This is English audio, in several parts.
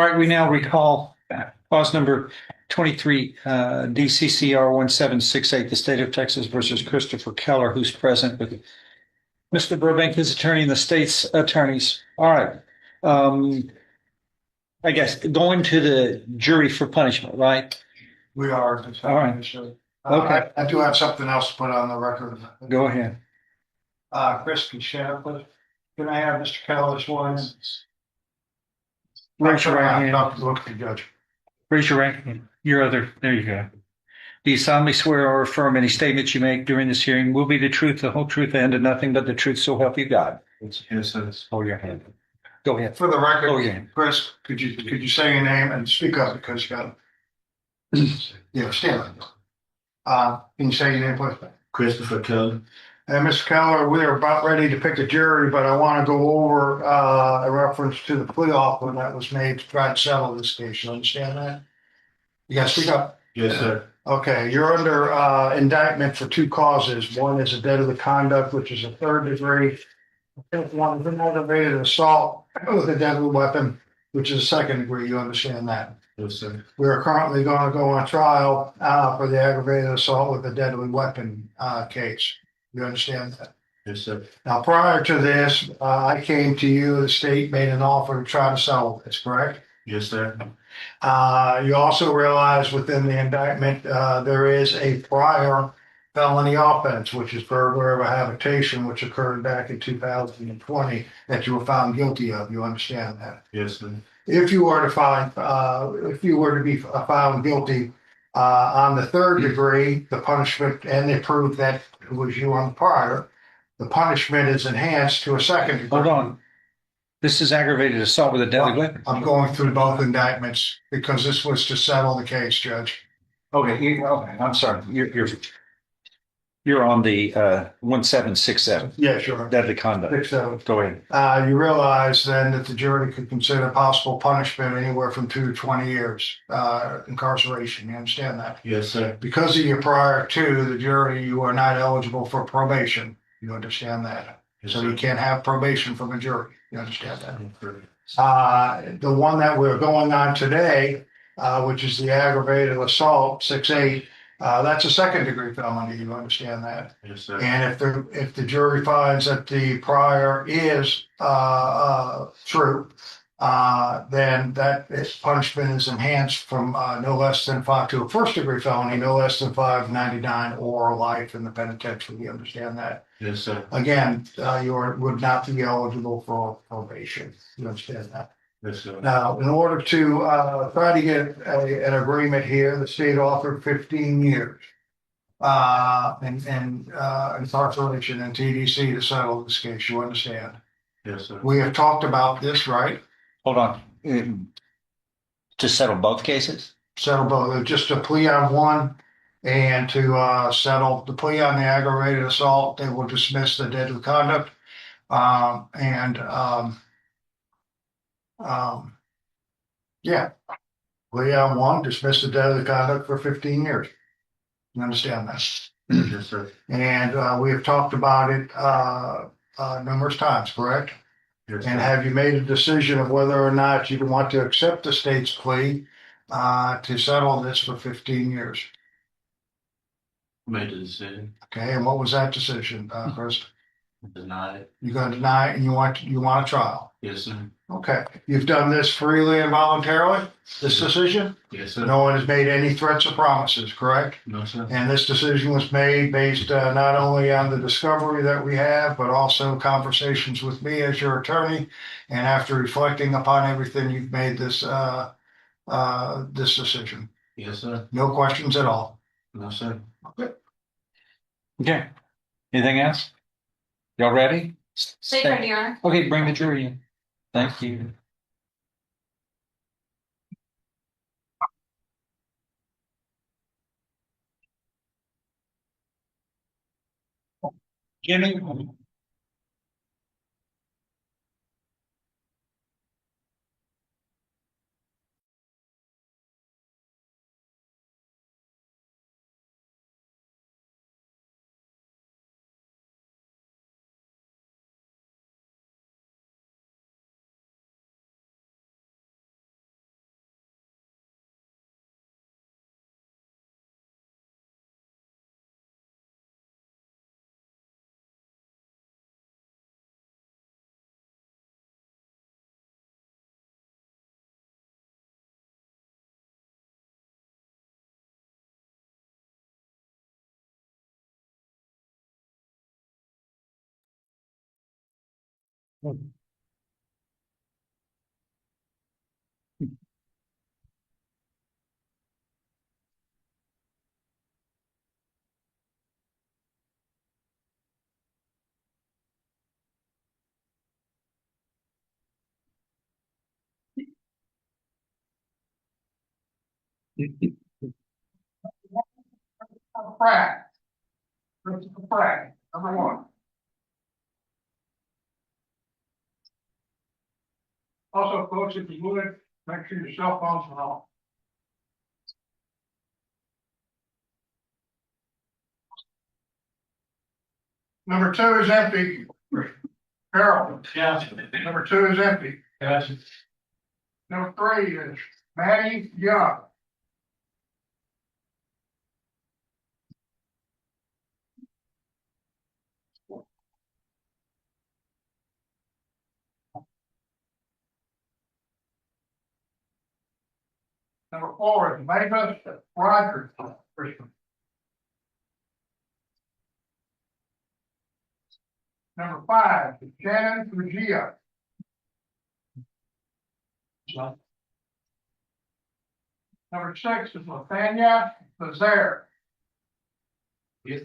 All right, we now recall clause number 23, DCCR 1768, the state of Texas versus Christopher Keller, who's present with Mr. Burbank, his attorney, and the state's attorneys. All right. I guess going to the jury for punishment, right? We are. All right. Okay. I do have something else to put on the record. Go ahead. Chris, can you share, please? Can I have Mr. Keller's one? Raise your right hand. Look at the judge. Raise your right hand. Your other, there you go. Do you solemnly swear or affirm any statements you make during this hearing will be the truth, the whole truth, and nothing but the truth, so help you God? Yes, sir. Hold your hand. Go ahead. For the record, Go ahead. Chris, could you say your name and speak up because you got yeah, stand up. Can you say your name, please? Christopher Keller. And Mr. Keller, we're about ready to pick a jury, but I want to go over a reference to the plea offer that was made to try to settle this case. You understand that? You got to speak up. Yes, sir. Okay, you're under indictment for two causes. One is a deadly conduct, which is a third degree. One is an aggravated assault with a deadly weapon, which is a second degree. You understand that? Yes, sir. We are currently going to go on trial for the aggravated assault with a deadly weapon case. You understand that? Yes, sir. Now, prior to this, I came to you, the state made an offer to try to settle this, correct? Yes, sir. You also realize within the indictment, there is a prior felony offense, which is burglary of a habitation, which occurred back in 2020 that you were found guilty of. You understand that? Yes, sir. If you were to be found guilty on the third degree, the punishment, and they proved that it was you on the prior, the punishment is enhanced to a second degree. Hold on. This is aggravated assault with a deadly weapon. I'm going through both indictments because this was to settle the case, Judge. Okay, okay. I'm sorry. You're on the 1767. Yeah, sure. Deadly conduct. 6-7. Go ahead. You realize then that the jury could consider possible punishment anywhere from 2 to 20 years incarceration. You understand that? Yes, sir. Because of your prior to the jury, you are not eligible for probation. You understand that? Yes, So sir. you can't have probation from a jury. You understand that? The one that we're going on today, which is the aggravated assault, 6-8, that's a second degree felony. You understand that? Yes, sir. And if the jury finds that the prior is true, then punishment is enhanced from no less than 5 to a first degree felony, no less than 599 or life in the penitentiary. You understand that? Yes, sir. Again, you would not be eligible for probation. You understand that? Yes, sir. Now, in order to try to get an agreement here, the state offered 15 years in incarceration and TDC to settle this case. You understand? Yes, sir. We have talked about this, right? Hold on. To settle both cases? Settle both, just a plea on one, and to settle the plea on the aggravated assault. They will dismiss the deadly conduct, yeah, plea on one, dismiss the deadly conduct for 15 years. You understand that? Yes, sir. And we have talked about it numerous times, correct? Yes, And sir. have you made a decision of whether or not you want to accept the state's plea to settle this for 15 years? Made the decision. Okay, and what was that decision, Chris? Denied it. You're going to deny it and you want a trial? Yes, sir. Okay, you've done this freely and voluntarily, this decision? Yes, sir. No one has made any threats or promises, correct? No, sir. And this decision was made based not only on the discovery that we have, but also conversations with me as your attorney. And after reflecting upon everything, you've made this this decision. Yes, sir. No questions at all. No, sir. Okay. Anything else? Y'all ready? Stay ready, Your Honor. Okay, bring the jury in. Thank you. Jimmy? Pratt. Christopher Pratt, number one. Also, folks, if you would, make sure your cell phones are off. Number two is empty. Harold. Yes. Number two is empty. Yes. Number three is Maddie Young. Number four is Mavis Rogers. Number five is Shannon Regia. Number six is Lafania Lazaire. Yes.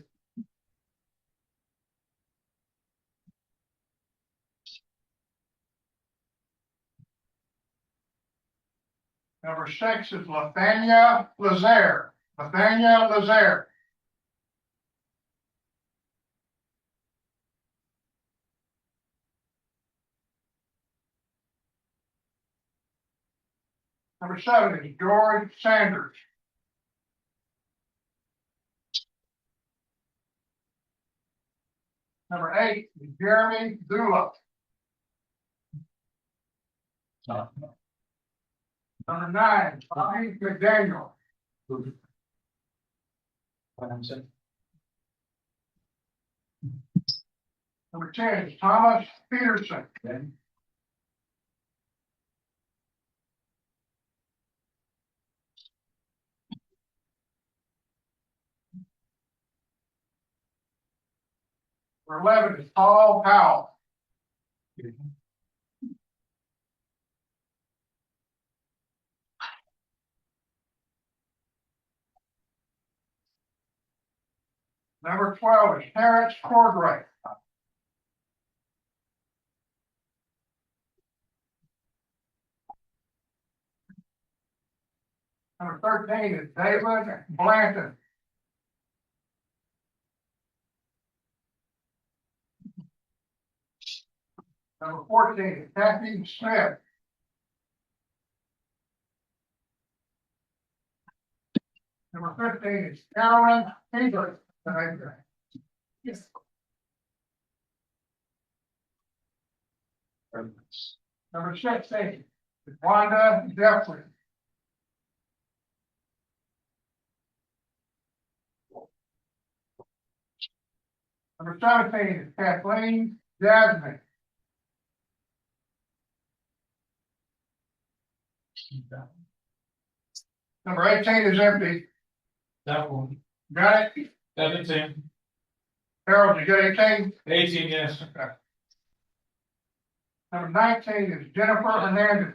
Number six is Lafania Lazaire. Lafania Lazaire. Number seven is George Sanders. Number eight is Jeremy Dula. Number nine, Bobby McDaniel. Number 10 is Thomas Peterson. Number 11 is Paul Powell. Number 12 is Terrence Cordray. Number 13 is David Blanton. Number 14 is Kathy Smith. Number 15 is Carolyn Hebert. Yes. Number 16 is Wanda Jeffrey. Number 17 is Kathleen Jasmine. Number 18 is empty. That one. Got it? 17. Harold, you got 18? 18, yes. Okay. Number 19 is Jennifer Hernandez.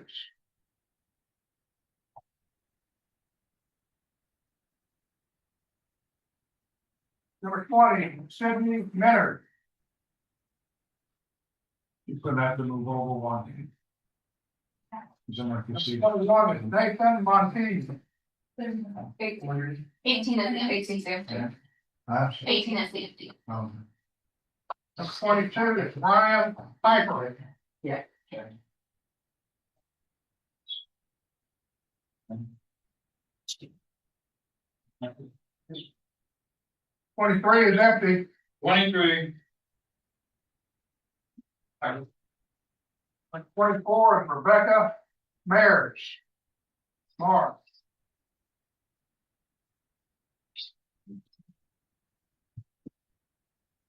Number 20 is Sydney Minard. You put that to move over one. Number 21 is Nathan Monteith. 18 is empty. Huh? 18 is empty. Number 22 is Ryan Piper. Yeah. Okay. 23 is empty. 23. Number 24 is Rebecca Mares. Mark.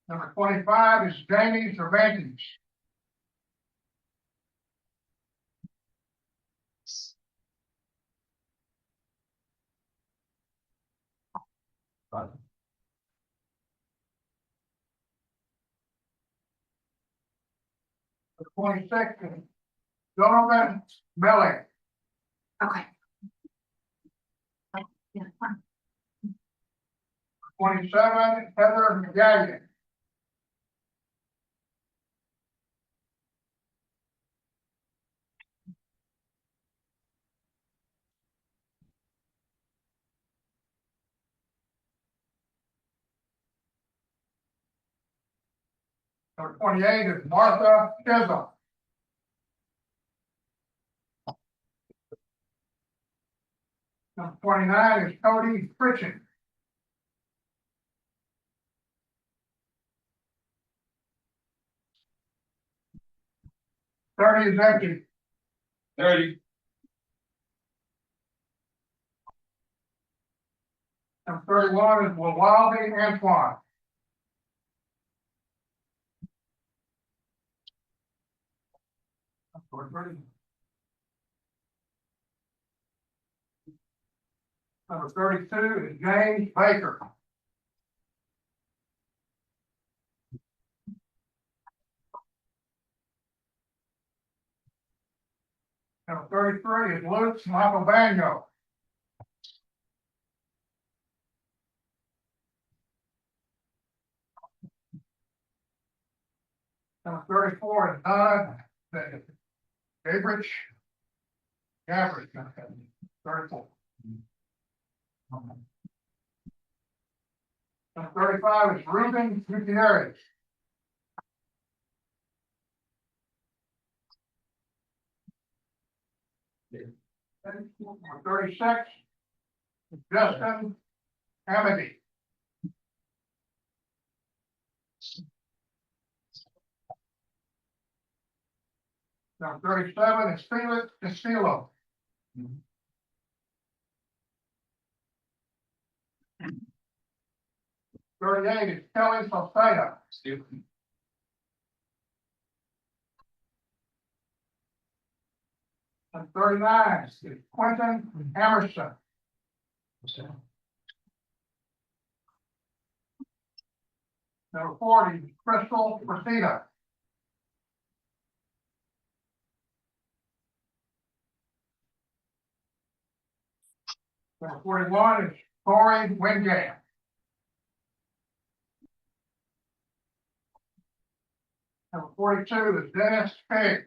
Number 25 is Jamie Cervantes. 26 is Donovan Melling. Okay. 27, Heather Gallion. 28 is Martha Chisholm. 29 is Cody Pritchett. 30 is empty. 30. 31 is Wilvaldi Antoine. 32 is James Baker. 33 is Luke Michael Bango. 34 is Donna Gabrich. 34. 35 is Ruben Gutierrez. 36 is Justin Amity. 37 is Felix Castillo. 38 is Kelly Salcedo. 39 is Quentin Emerson. 40 is Crystal Procida. 41 is Corey Wingate. 42 is Dennis Pig.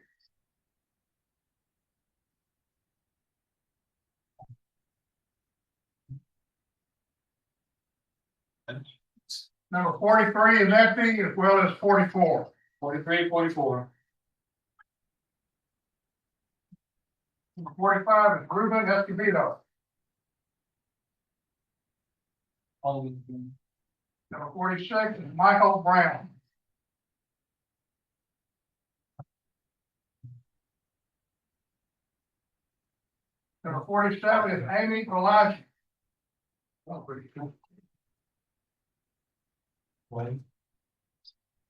43 is empty, as well as 44. 43, 44. 45 is Ruben Escobedo. 46 is Michael Brown. 47 is Amy Elijah.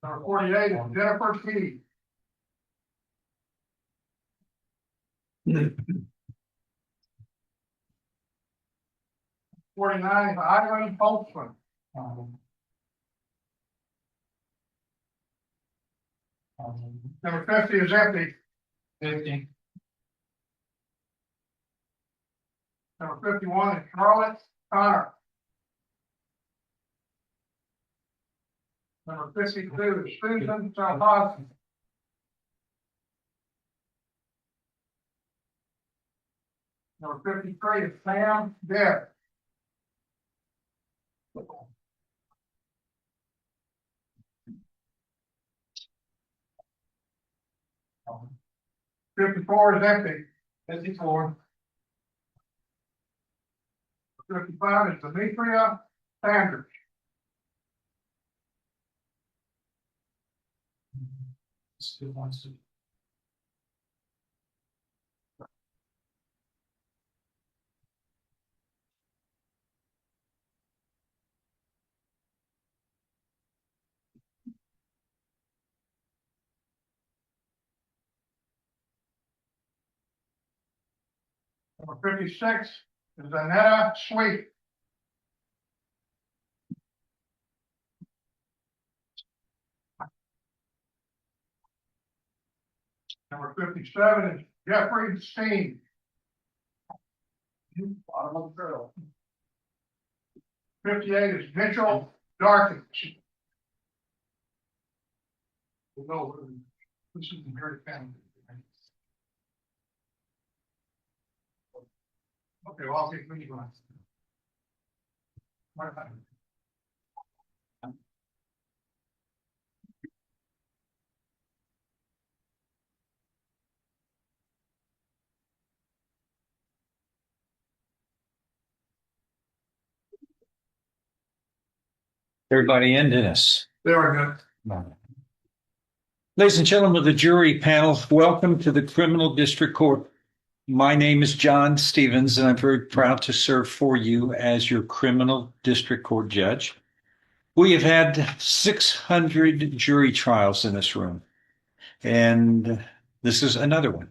48 is Jennifer Key. 49 is Ivan Holtzman. 50 is empty. 50. 51 is Charlotte Connor. 52 is Susan Salhasi. 53 is Sam Deb. 54 is empty. 54. 55 is Demetria Sanders. Good one, Steve. 56 is Annetta Sweet. Number 57 is Jeffrey Steen. Bottom of the barrel. 58 is Mitchell Darkins. We'll go with this is in Harry County. Okay, well, I'll take many ones. Everybody in, Dennis? There we go. Ladies and gentlemen of the jury panel, welcome to the Criminal District Court. My name is John Stevens, and I'm very proud to serve for you as your Criminal District Court judge. We have had 600 jury trials in this room, and this is another one.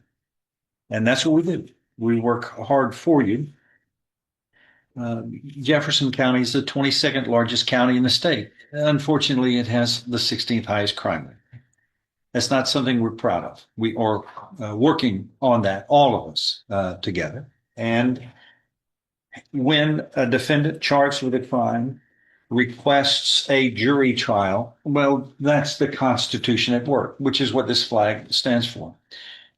And that's what we do. We work hard for you. Jefferson County is the 22nd largest county in the state. Unfortunately, it has the 16th highest crime rate. That's not something we're proud of. We are working on that, all of us together. And when a defendant charged with a crime requests a jury trial, well, that's the Constitution at work, which is what this flag stands for.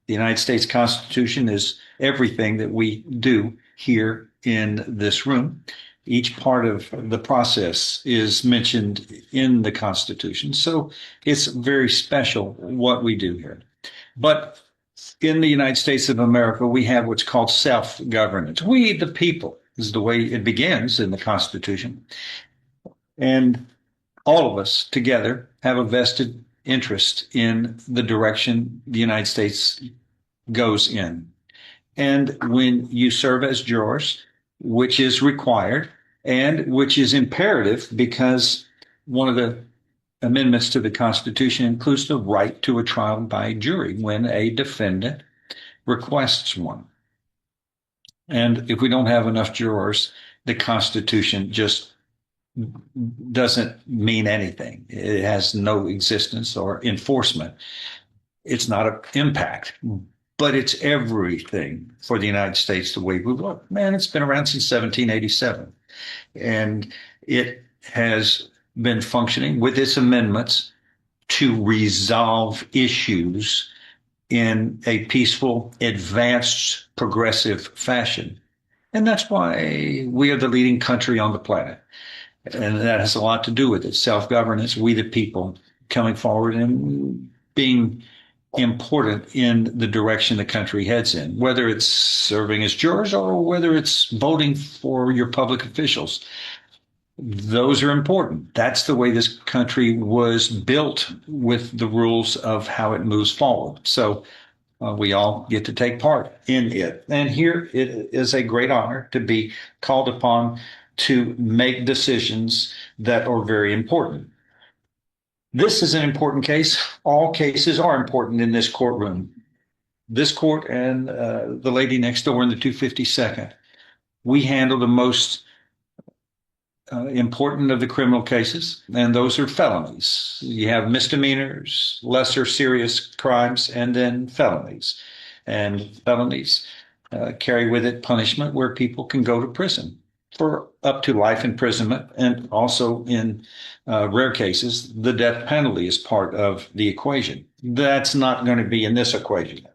The United States Constitution is everything that we do here in this room. Each part of the process is mentioned in the Constitution. So it's very special what we do here. But in the United States of America, we have what's called self-governance. We, the people, is the way it begins in the Constitution. And all of us together have a vested interest in the direction the United States goes in. And when you serve as jurors, which is required and which is imperative because one of the amendments to the Constitution includes the right to a trial by jury when a defendant requests one. And if we don't have enough jurors, the Constitution just doesn't mean anything. It has no existence or enforcement. It's not an impact. But it's everything for the United States the way we look. Man, it's been around since 1787. And it has been functioning with its amendments to resolve issues in a peaceful, advanced, progressive fashion. And that's why we are the leading country on the planet. And that has a lot to do with it. Self-governance, we the people coming forward and being important in the direction the country heads in, whether it's serving as jurors or whether it's voting for your public officials. Those are important. That's the way this country was built with the rules of how it moves forward. So we all get to take part in it. And here it is a great honor to be called upon to make decisions that are very important. This is an important case. All cases are important in this courtroom. This court and the lady next door in the 252nd, we handle the most important of the criminal cases, and those are felonies. You have misdemeanors, lesser serious crimes, and then felonies. And felonies carry with it punishment where people can go to prison for up to life imprisonment, and also in rare cases, the death penalty is part of the equation. That's not going to be in this equation.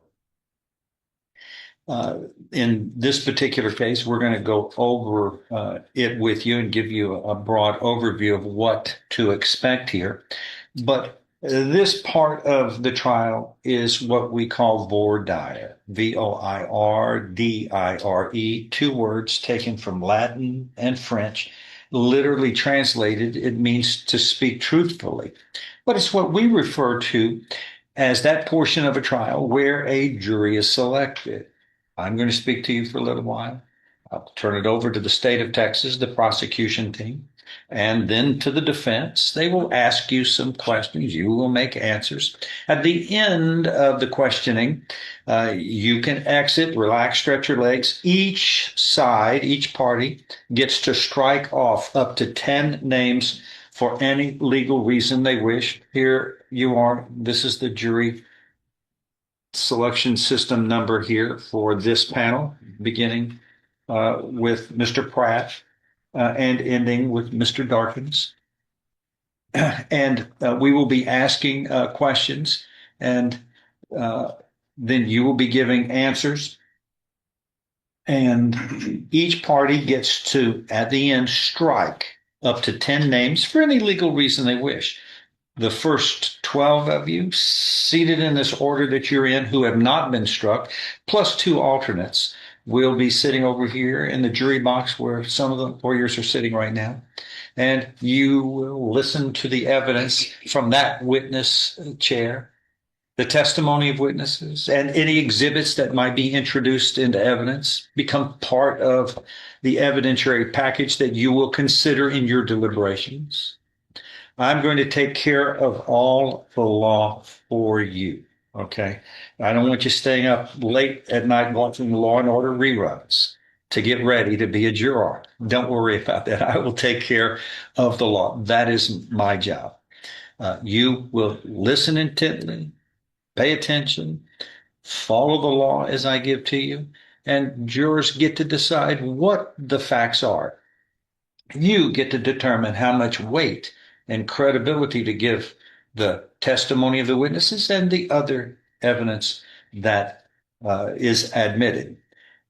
In this particular case, we're going to go over it with you and give you a broad overview of what to expect here. But this part of the trial is what we call voir dire, V-O-I-R-D-I-R-E, two words taken from Latin and French. Literally translated, it means to speak truthfully. But it's what we refer to as that portion of a trial where a jury is selected. I'm going to speak to you for a little while. I'll turn it over to the state of Texas, the prosecution team, and then to the defense. They will ask you some questions. You will make answers. At the end of the questioning, you can exit, relax, stretch your legs. Each side, each party gets to strike off up to 10 names for any legal reason they wish. Here you are. This is the jury selection system number here for this panel, beginning with Mr. Pratt and ending with Mr. Darkins. And we will be asking questions, and then you will be giving answers. And each party gets to, at the end, strike up to 10 names for any legal reason they wish. The first 12 of you seated in this order that you're in who have not been struck, plus 2 alternates, will be sitting over here in the jury box where some of the lawyers are sitting right now. And you will listen to the evidence from that witness chair, the testimony of witnesses, and any exhibits that might be introduced into evidence become part of the evidentiary package that you will consider in your deliberations. I'm going to take care of all the law for you. Okay. I don't want you staying up late at night watching Law and Order reruns to get ready to be a juror. Don't worry about that. I will take care of the law. That is my job. You will listen intently, pay attention, follow the law as I give to you, and jurors get to decide what the facts are. You get to determine how much weight and credibility to give the testimony of the witnesses and the other evidence that is admitted.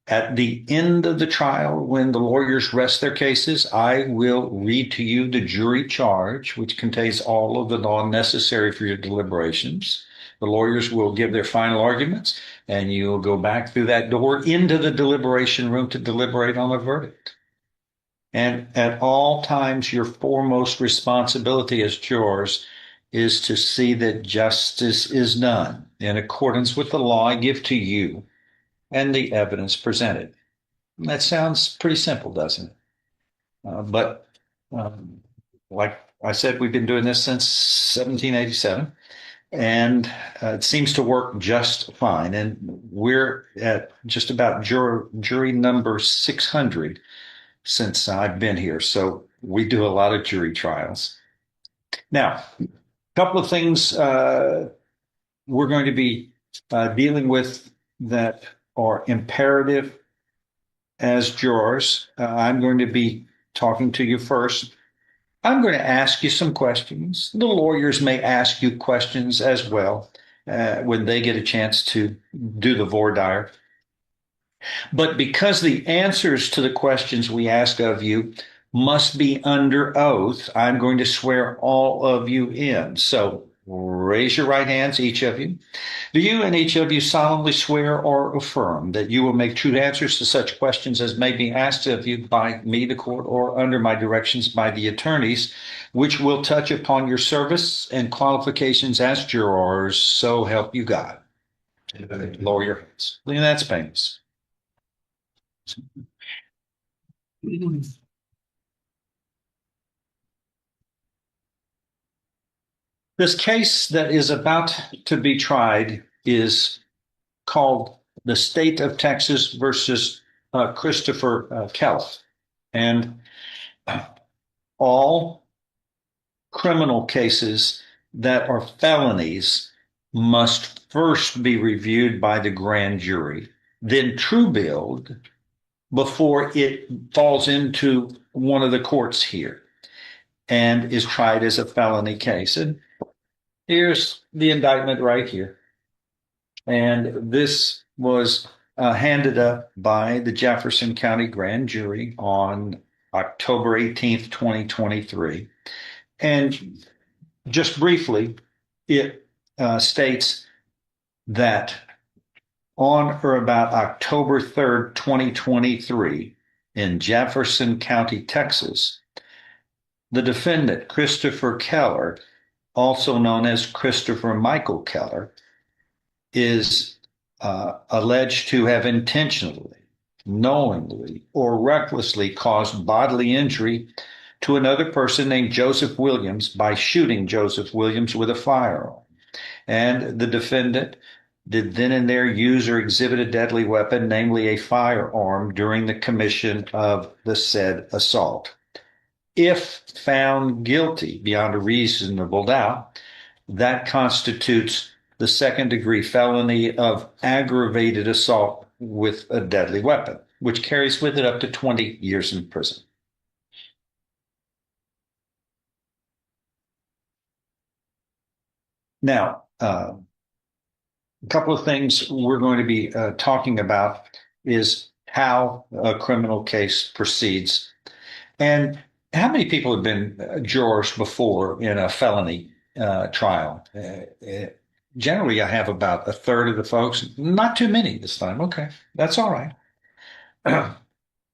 At the end of the trial, when the lawyers rest their cases, I will read to you the jury charge, which contains all of the law necessary for your deliberations. The lawyers will give their final arguments, and you will go back through that door into the deliberation room to deliberate on the verdict. And at all times, your foremost responsibility as jurors is to see that justice is done in accordance with the law I give to you and the evidence presented. That sounds pretty simple, doesn't it? But like I said, we've been doing this since 1787, and it seems to work just fine. And we're at just about jury number 600 since I've been here. So we do a lot of jury trials. Now, a couple of things we're going to be dealing with that are imperative as jurors. I'm going to be talking to you first. I'm going to ask you some questions. The lawyers may ask you questions as well when they get a chance to do the voir dire. But because the answers to the questions we ask of you must be under oath, I'm going to swear all of you in. So raise your right hands, each of you. Do you and each of you solemnly swear or affirm that you will make true answers to such questions as may be asked of you by me, the court, or under my directions by the attorneys, which will touch upon your service and qualifications as jurors, so help you God? Lower your hands. Look at that painless. This case that is about to be tried is called the State of Texas versus Christopher Keller. And all criminal cases that are felonies must first be reviewed by the grand jury, then true billed before it falls into one of the courts here and is tried as a felony case. And here's the indictment right here. And this was handed up by the Jefferson County grand jury on October 18th, 2023. And just briefly, it states that on or about October 3rd, 2023, in Jefferson County, Texas, the defendant, Christopher Keller, also known as Christopher Michael Keller, is alleged to have intentionally, knowingly, or recklessly caused bodily injury to another person named Joseph Williams by shooting Joseph Williams with a firearm. And the defendant did then and there use or exhibit a deadly weapon, namely a firearm, during the commission of the said assault. If found guilty beyond a reasonable doubt, that constitutes the second-degree felony of aggravated assault with a deadly weapon, which carries with it up to 20 years in prison. Now, a couple of things we're going to be talking about is how a criminal case proceeds. And how many people have been jurors before in a felony trial? Generally, I have about a third of the folks. Not too many this time. Okay, that's all right.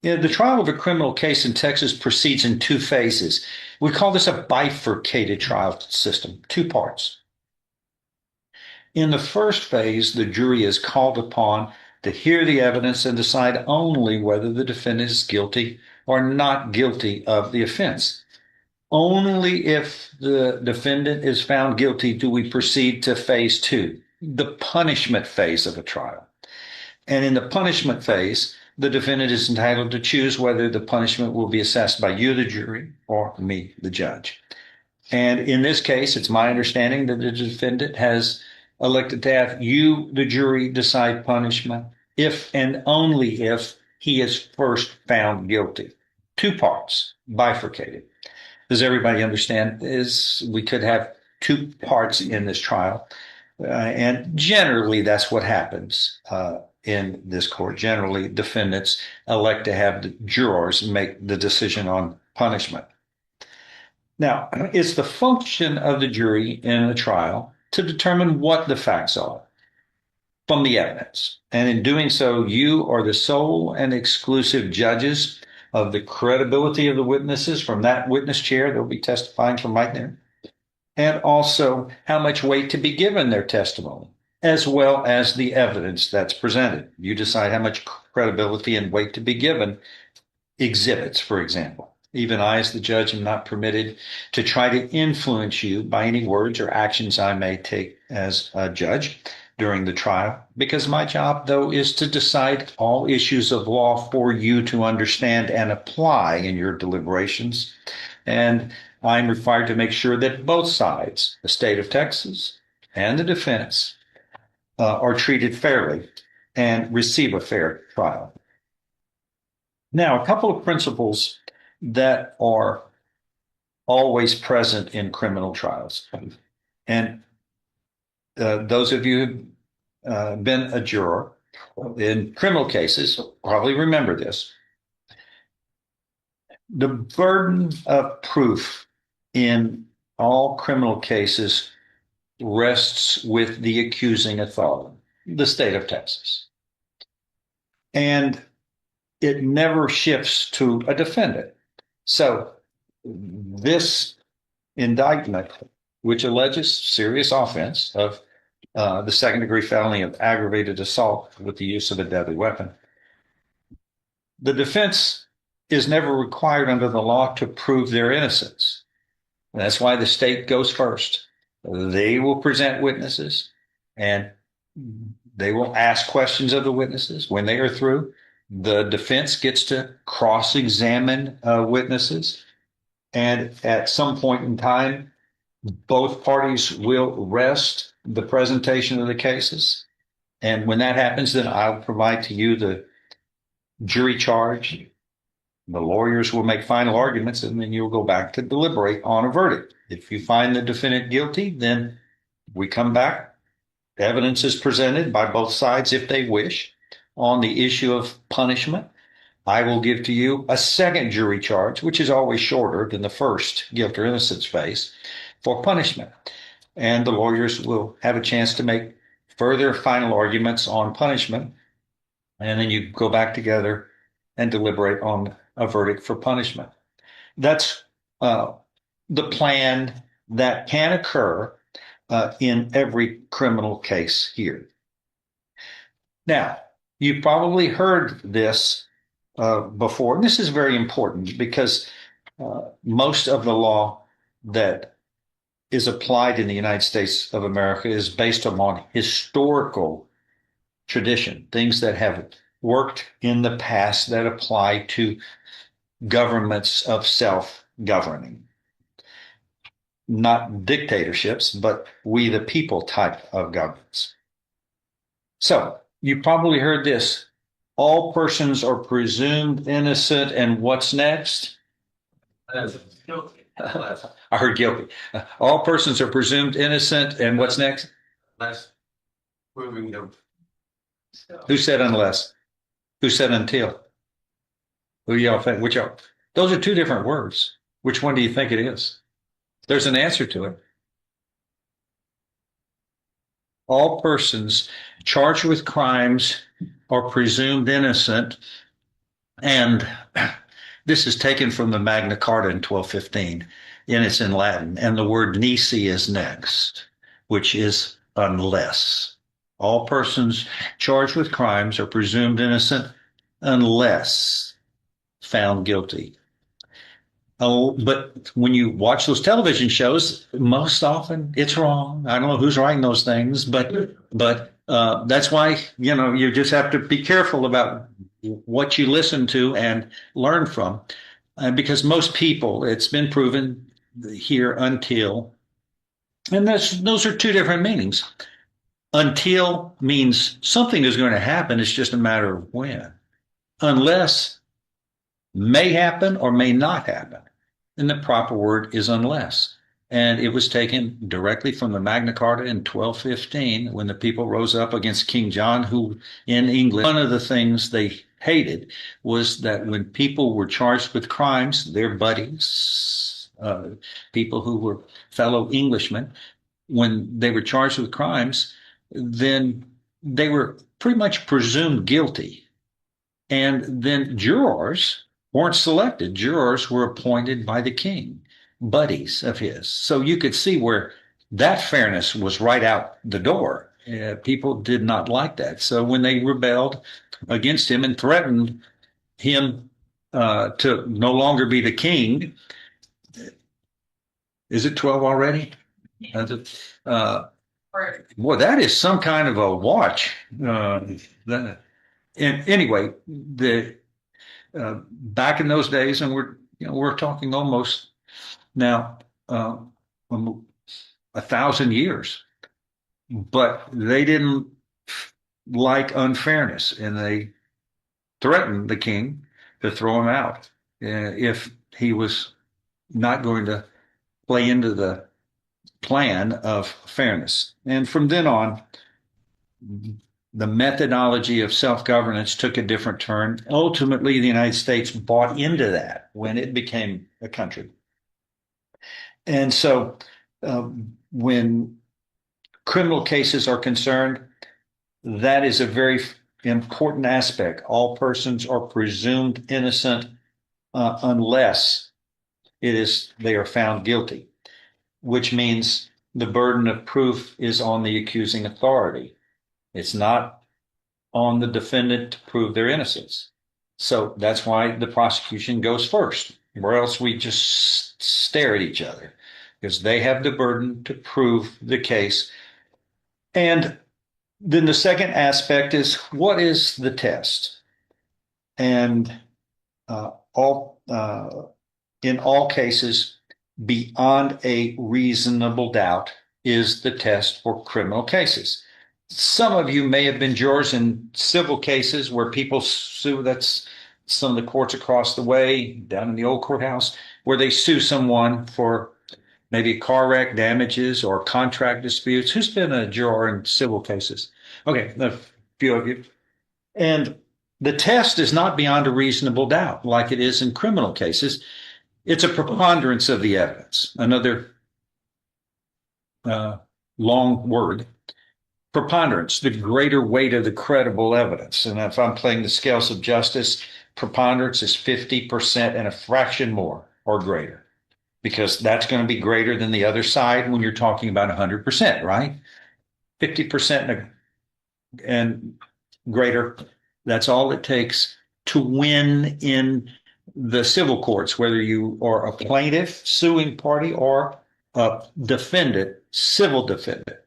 The trial of a criminal case in Texas proceeds in two phases. We call this a bifurcated trial system, two parts. In the first phase, the jury is called upon to hear the evidence and decide only whether the defendant is guilty or not guilty of the offense. Only if the defendant is found guilty do we proceed to phase two, the punishment phase of a trial. And in the punishment phase, the defendant is entitled to choose whether the punishment will be assessed by you, the jury, or me, the judge. And in this case, it's my understanding that the defendant has elected to have you, the jury, decide punishment if and only if he is first found guilty. Two parts, bifurcated. Does everybody understand? We could have two parts in this trial. And generally, that's what happens in this court. Generally, defendants elect to have the jurors make the decision on punishment. Now, it's the function of the jury in a trial to determine what the facts are from the evidence. And in doing so, you are the sole and exclusive judges of the credibility of the witnesses from that witness chair. They'll be testifying from right there. And also how much weight to be given their testimony, as well as the evidence that's presented. You decide how much credibility and weight to be given exhibits, for example. Even I, as the judge, am not permitted to try to influence you by any words or actions I may take as a judge during the trial, because my job, though, is to decide all issues of law for you to understand and apply in your deliberations. And I'm required to make sure that both sides, the state of Texas and the defense, are treated fairly and receive a fair trial. Now, a couple of principles that are always present in criminal trials. And those of you who've been a juror in criminal cases probably remember this. The burden of proof in all criminal cases rests with the accusing authority, the state of Texas. And it never shifts to a defendant. So this indictment, which alleges serious offense of the second-degree felony of aggravated assault with the use of a deadly weapon, the defense is never required under the law to prove their innocence. And that's why the state goes first. They will present witnesses and they will ask questions of the witnesses. When they are through, the defense gets to cross-examine witnesses. And at some point in time, both parties will rest the presentation of the cases. And when that happens, then I'll provide to you the jury charge. The lawyers will make final arguments, and then you'll go back to deliberate on a verdict. If you find the defendant guilty, then we come back. Evidence is presented by both sides if they wish on the issue of punishment. I will give to you a second jury charge, which is always shorter than the first guilt or innocence phase, for punishment. And the lawyers will have a chance to make further final arguments on punishment. And then you go back together and deliberate on a verdict for punishment. That's the plan that can occur in every criminal case here. Now, you've probably heard this before, and this is very important because most of the law that is applied in the United States of America is based upon historical tradition, things that have worked in the past that apply to governments of self-governing. not dictatorships, but we the people type of governments. So you probably heard this. All persons are presumed innocent, and what's next? I heard guilty. All persons are presumed innocent, and what's next? Less proving them. Who said unless? Who said until? Who do y'all think? Which y'all? Those are two different words. Which one do you think it is? There's an answer to it. All persons charged with crimes are presumed innocent, and this is taken from the Magna Carta in 1215, and it's in Latin, and the word nisi is next, which is unless. All persons charged with crimes are presumed innocent unless found guilty. Oh, but when you watch those television shows, most often it's wrong. I don't know who's writing those things, but that's why you just have to be careful about what you listen to and learn from, because most people, it's been proven here until, and those are two different meanings. Until means something is going to happen. It's just a matter of when. Unless may happen or may not happen. And the proper word is unless. And it was taken directly from the Magna Carta in 1215 when the people rose up against King John, who in England, one of the things they hated was that when people were charged with crimes, their buddies, people who were fellow Englishmen, when they were charged with crimes, then they were pretty much presumed guilty. And then jurors weren't selected. Jurors were appointed by the king, buddies of his. So you could see where that fairness was right out the door. People did not like that. So when they rebelled against him and threatened him to no longer be the king, is it 12 already? Boy, that is some kind of a watch. And anyway, back in those days, and we're talking almost now 1,000 years, but they didn't like unfairness, and they threatened the king to throw him out if he was not going to play into the plan of fairness. And from then on, the methodology of self-governance took a different turn. Ultimately, the United States bought into that when it became a country. And so when criminal cases are concerned, that is a very important aspect. All persons are presumed innocent unless they are found guilty, which means the burden of proof is on the accusing authority. It's not on the defendant to prove their innocence. So that's why the prosecution goes first, or else we just stare at each other, because they have the burden to prove the case. And then the second aspect is, what is the test? And in all cases, beyond a reasonable doubt is the test for criminal cases. Some of you may have been jurors in civil cases where people sue. That's some of the courts across the way, down in the old courthouse, where they sue someone for maybe car wreck damages or contract disputes. Who's been a juror in civil cases? Okay, a few of you. And the test is not beyond a reasonable doubt like it is in criminal cases. It's a preponderance of the evidence. Another long word. Preponderance, the greater weight of the credible evidence. And if I'm playing the scales of justice, preponderance is 50% and a fraction more or greater, because that's going to be greater than the other side when you're talking about 100%, right? 50% and greater, that's all it takes to win in the civil courts, whether you are a plaintiff suing party or a defendant, civil defendant.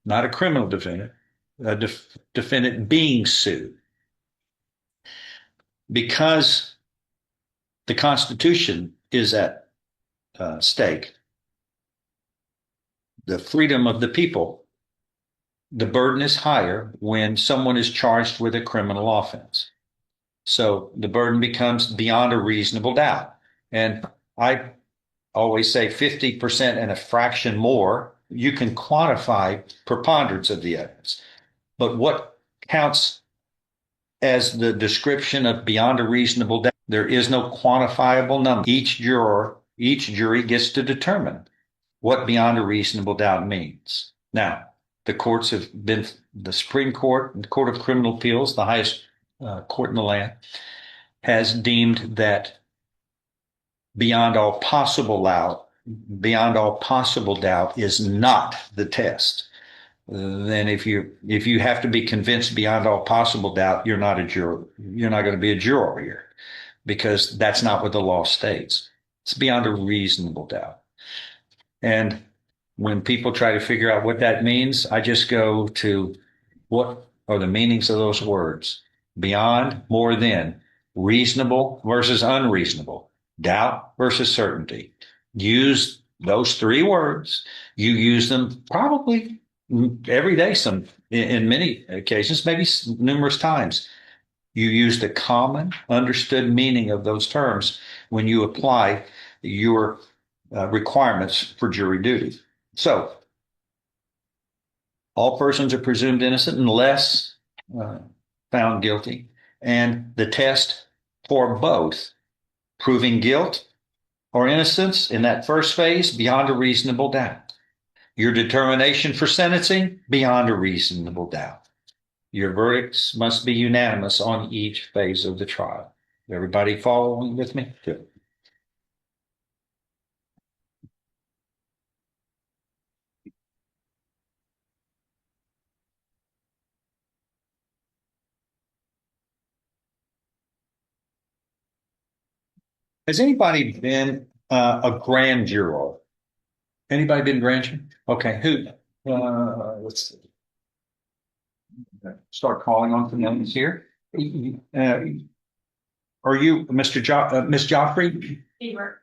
Not a criminal defendant, a defendant being sued. Because the Constitution is at stake, the freedom of the people, the burden is higher when someone is charged with a criminal offense. So the burden becomes beyond a reasonable doubt. And I always say 50% and a fraction more, you can quantify preponderance of the evidence. But what counts as the description of beyond a reasonable doubt? There is no quantifiable number. Each jury gets to determine what beyond a reasonable doubt means. Now, the courts have been, the Supreme Court, the Court of Criminal Appeals, the highest court in the land, has deemed that beyond all possible doubt is not the test. Then if you have to be convinced beyond all possible doubt, you're not a juror. You're not going to be a juror here, because that's not what the law states. It's beyond a reasonable doubt. And when people try to figure out what that means, I just go to what are the meanings of those words? Beyond, more than, reasonable versus unreasonable, doubt versus certainty. Use those three words. You use them probably every day, in many occasions, maybe numerous times. You use the common understood meaning of those terms when you apply your requirements for jury duty. So all persons are presumed innocent unless found guilty. And the test for both proving guilt or innocence in that first phase, beyond a reasonable doubt. Your determination for sentencing, beyond a reasonable doubt. Your verdicts must be unanimous on each phase of the trial. Everybody following with me? Good. Has anybody been a grand juror? Anybody been grand juror? Okay, who? Let's see. Start calling on some names here. Are you Miss Joffrey? Hebert.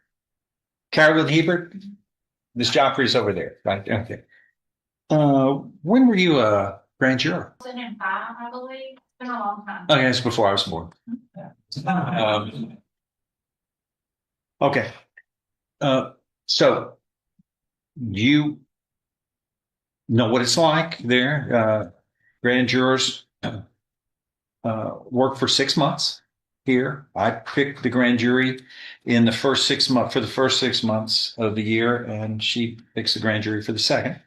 Carolyn Hebert? Miss Joffrey's over there, right? Okay. When were you a grand juror? 2005, I believe. It's been a long time. Okay, that's before I was born. Okay. So you know what it's like there. Grand jurors work for 6 months here. I picked the grand jury in the first 6 months for the first 6 months of the year, and she picks the grand jury for the second.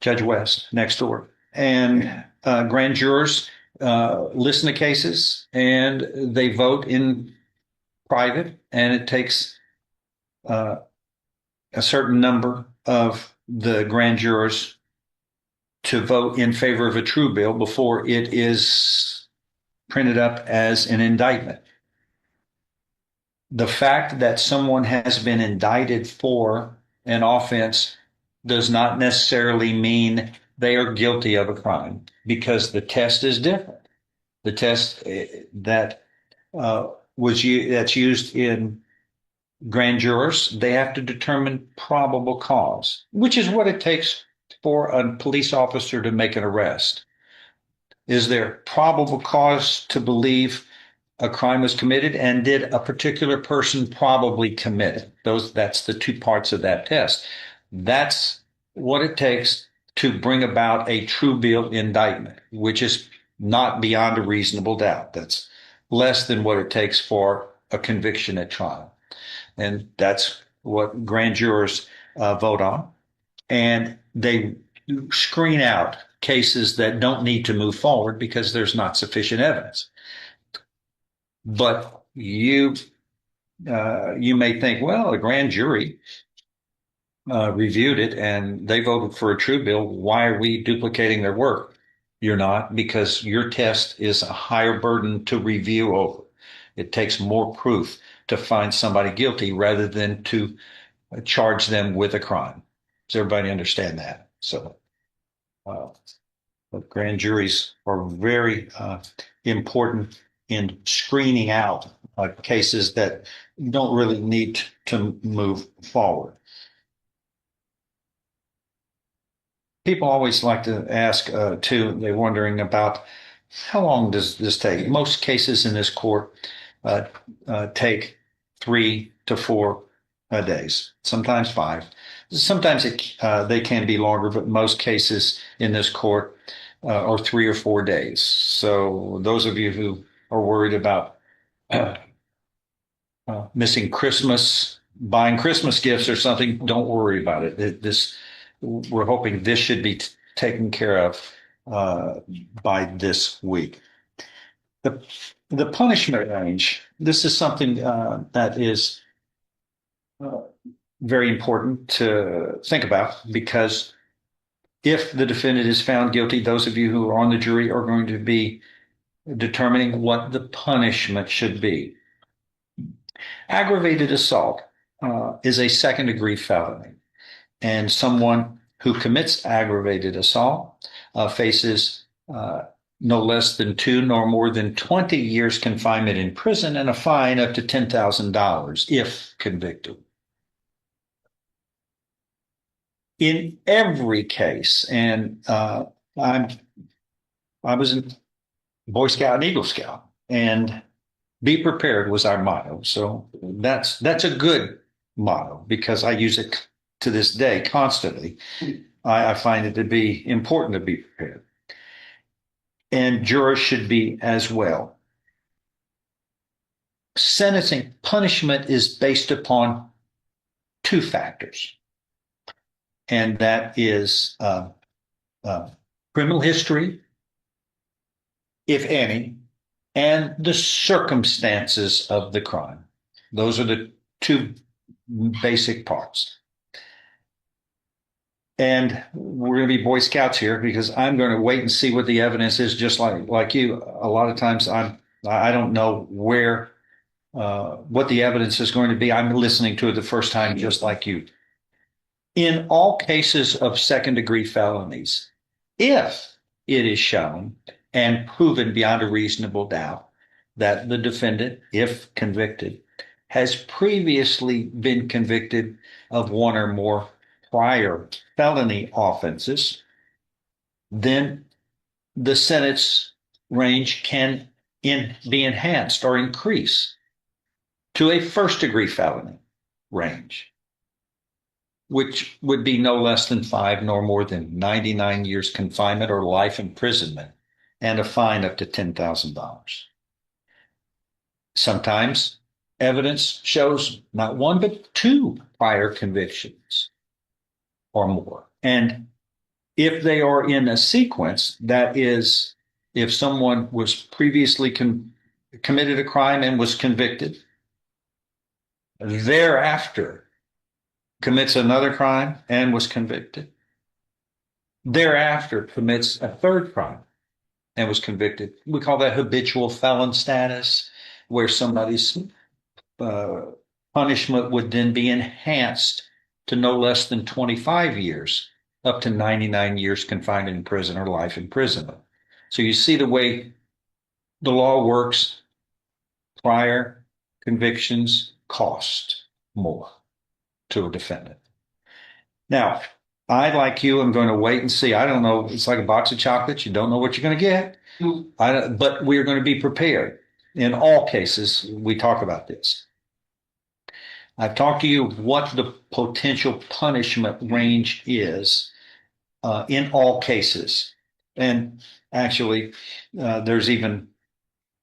Judge West next door. And grand jurors listen to cases and they vote in private, and it takes a certain number of the grand jurors to vote in favor of a true bill before it is printed up as an indictment. The fact that someone has been indicted for an offense does not necessarily mean they are guilty of a crime, because the test is different. The test that's used in grand jurors, they have to determine probable cause, which is what it takes for a police officer to make an arrest. Is there probable cause to believe a crime was committed, and did a particular person probably commit it? That's the two parts of that test. That's what it takes to bring about a true bill indictment, which is not beyond a reasonable doubt. That's less than what it takes for a conviction at trial. And that's what grand jurors vote on. And they screen out cases that don't need to move forward because there's not sufficient evidence. But you may think, well, a grand jury reviewed it and they voted for a true bill. Why are we duplicating their work? You're not, because your test is a higher burden to review over. It takes more proof to find somebody guilty rather than to charge them with a crime. Does everybody understand that? So grand juries are very important in screening out cases that don't really need to move forward. people always like to ask, too, they're wondering about how long does this take? Most cases in this court uh, take 3 to 4 days, sometimes 5. Sometimes they can be longer, but most cases in this court are 3 or 4 days. So those of you who are worried about uh, missing Christmas, buying Christmas gifts or something, don't worry about it. We're hoping this should be taken care of by this week. The the punishment range. This is something that is uh, very important to think about because if the defendant is found guilty, those of you who are on the jury are going to be determining what the punishment should be. Aggravated assault is a second degree felony, and someone who commits aggravated assault faces no less than 2 nor more than 20 years confinement in prison and a fine up to $10,000 if convicted. In every case, and I was a Boy Scout and Eagle Scout, and be prepared was our motto. So that's a good motto because I use it to this day constantly. I find it to be important to be prepared. And jurors should be as well. Sentencing punishment is based upon 2 factors, and that is criminal history, if any, and the circumstances of the crime. Those are the 2 basic parts. And we're going to be Boy Scouts here because I'm going to wait and see what the evidence is. Just like you, a lot of times I don't know where what the evidence is going to be. I'm listening to it the first time, just like you. In all cases of second degree felonies, if it is shown and proven beyond a reasonable doubt that the defendant, if convicted, has previously been convicted of 1 or more prior felony offenses, then the sentence range can be enhanced or increase to a first degree felony range, which would be no less than 5 nor more than 99 years confinement or life imprisonment and a fine up to $10,000. Sometimes evidence shows not 1, but 2 prior convictions or more. And if they are in a sequence, that is, if someone was previously committed a crime and was convicted, thereafter commits another crime and was convicted, thereafter commits a third crime and was convicted. We call that habitual felon status, where somebody's punishment would then be enhanced to no less than 25 years, up to 99 years confined in prison or life imprisonment. So you see the way the law works. Prior convictions cost more to a defendant. Now, I, like you, am going to wait and see. I don't know. It's like a box of chocolates. You don't know what you're going to get. But we're going to be prepared. In all cases, we talk about this. I've talked to you what the potential punishment range is in all cases. And actually, there's even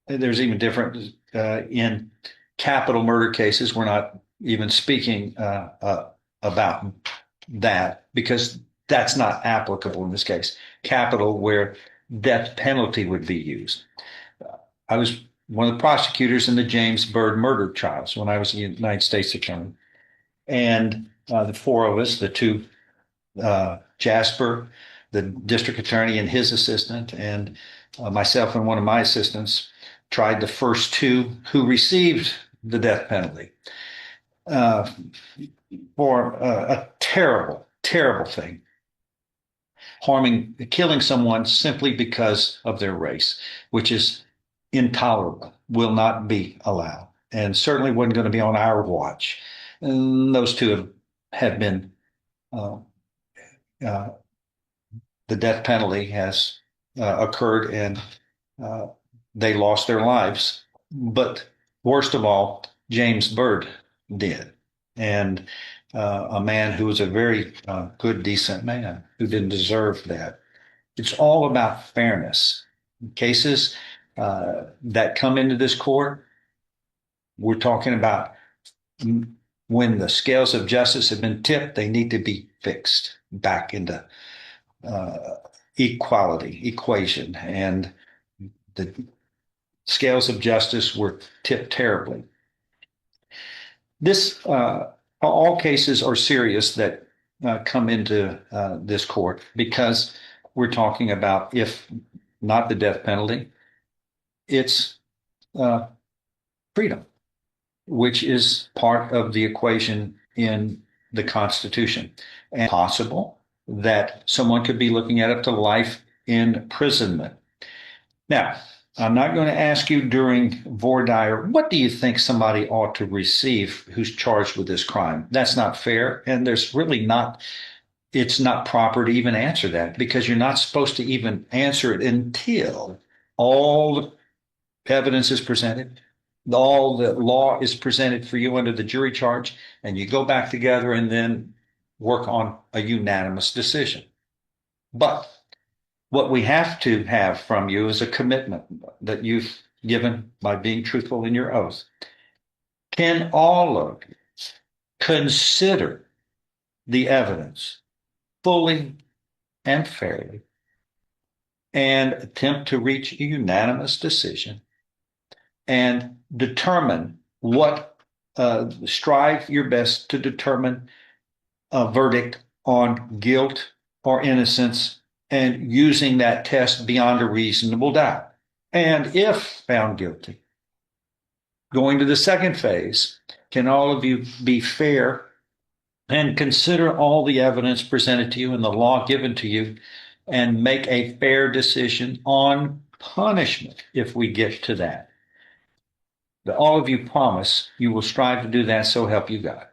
different in capital murder cases. We're not even speaking about that because that's not applicable in this case. Capital, where death penalty would be used. I was one of the prosecutors in the James Byrd murder trials when I was a United States attorney. And the 4 of us, the 2, Jasper, the district attorney and his assistant, and myself and one of my assistants, tried the first 2 who received the death penalty for a terrible, terrible thing. Killing someone simply because of their race, which is intolerable, will not be allowed, and certainly wasn't going to be on our watch. And those 2 have been the death penalty has occurred and they lost their lives. But worst of all, James Byrd did. And a man who was a very good, decent man who didn't deserve that. It's all about fairness. Cases that come into this court, we're talking about when the scales of justice have been tipped, they need to be fixed back into equality equation. And the scales of justice were tipped terribly. This all cases are serious that come into this court because we're talking about, if not the death penalty, it's freedom, which is part of the equation in the Constitution. And possible that someone could be looking at up to life imprisonment. Now, I'm not going to ask you during voir dire, what do you think somebody ought to receive who's charged with this crime? That's not fair. And there's really not, it's not proper to even answer that because you're not supposed to even answer it until all the evidence is presented, all the law is presented for you under the jury charge, and you go back together and then work on a unanimous decision. But what we have to have from you is a commitment that you've given by being truthful in your oath. Can all of you consider the evidence fully and fairly and attempt to reach a unanimous decision and determine strive your best to determine a verdict on guilt or innocence and using that test beyond a reasonable doubt. And if found guilty, going to the second phase, can all of you be fair and consider all the evidence presented to you and the law given to you and make a fair decision on punishment if we get to that? All of you promise you will strive to do that, so help you God.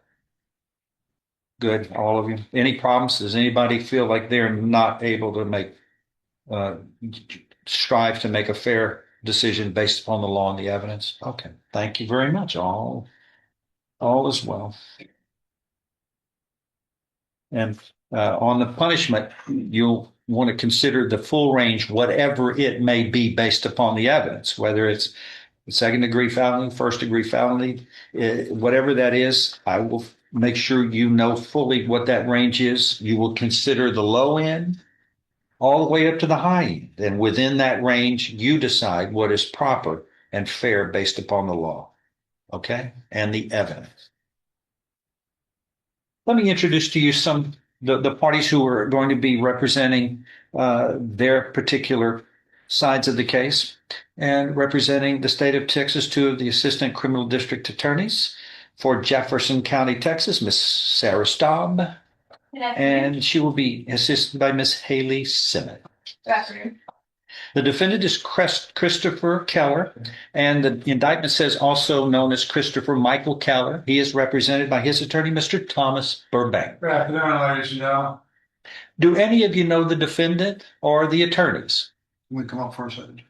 Good, all of you. Any problems? Does anybody feel like they're not able to make strive to make a fair decision based upon the law and the evidence? Okay, thank you very much. All is well. And on the punishment, you'll want to consider the full range, whatever it may be, based upon the evidence, whether it's second-degree felony, first-degree felony, whatever that is. I will make sure you know fully what that range is. You will consider the low end all the way up to the high end. And within that range, you decide what is proper and fair based upon the law, okay, and the evidence. Let me introduce to you the parties who are going to be representing their particular sides of the case and representing the state of Texas, two of the assistant criminal district attorneys for Jefferson County, Texas, Miss Sarah Staub, and she will be assisted by Miss Haley Simmons. Good afternoon. The defendant is Christopher Keller, and the indictment says also known as Christopher Michael Keller. He is represented by his attorney, Mr. Thomas Burbank. Good afternoon, ladies and gentlemen. Do any of you know the defendant or the attorneys? We come up for a second.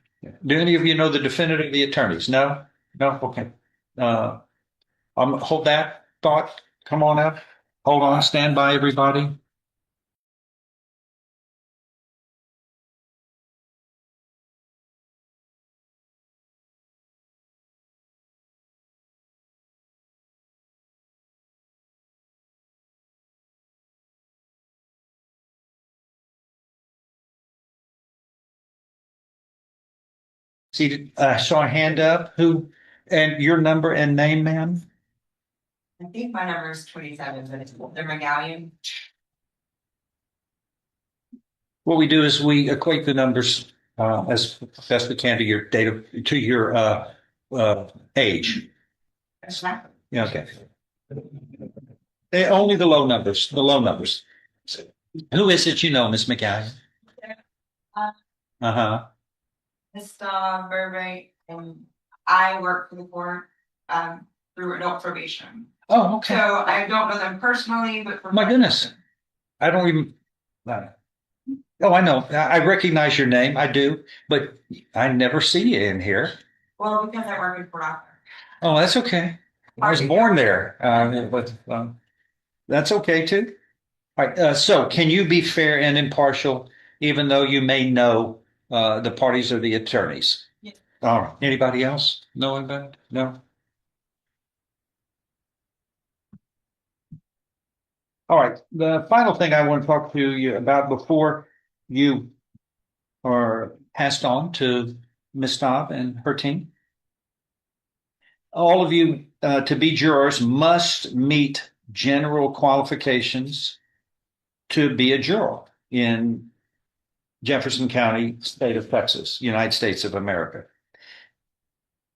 Do any of you know the defendant or the attorneys? No? No? Okay. Hold that thought. Come on up. Hold on. Stand by, everybody. Seated. I saw a hand up. Who? And your number and name, ma'am? I think my number is 27, but it's the McGallion. What we do is we equate the numbers as best we can to your age. Yeah, okay. Only the low numbers. The low numbers. Who is it you know, Miss McGallion? Uh-huh. Mr. Burbank, and I work for the court through adult probation. Oh, okay. So I don't know them personally, but from My goodness. I don't even. Oh, I know. I recognize your name. I do, but I never see you in here. Well, because I work in Port Arthur. Oh, that's okay. I was born there, but that's okay too. All right. So, can you be fair and impartial, even though you may know the parties or the attorneys? Yes. All right. Anybody else know about it? No. All right. The final thing I want to talk to you about before you are passed on to Ms. Staub and her team. All of you to be jurors must meet general qualifications to be a juror in Jefferson County, state of Texas, United States of America.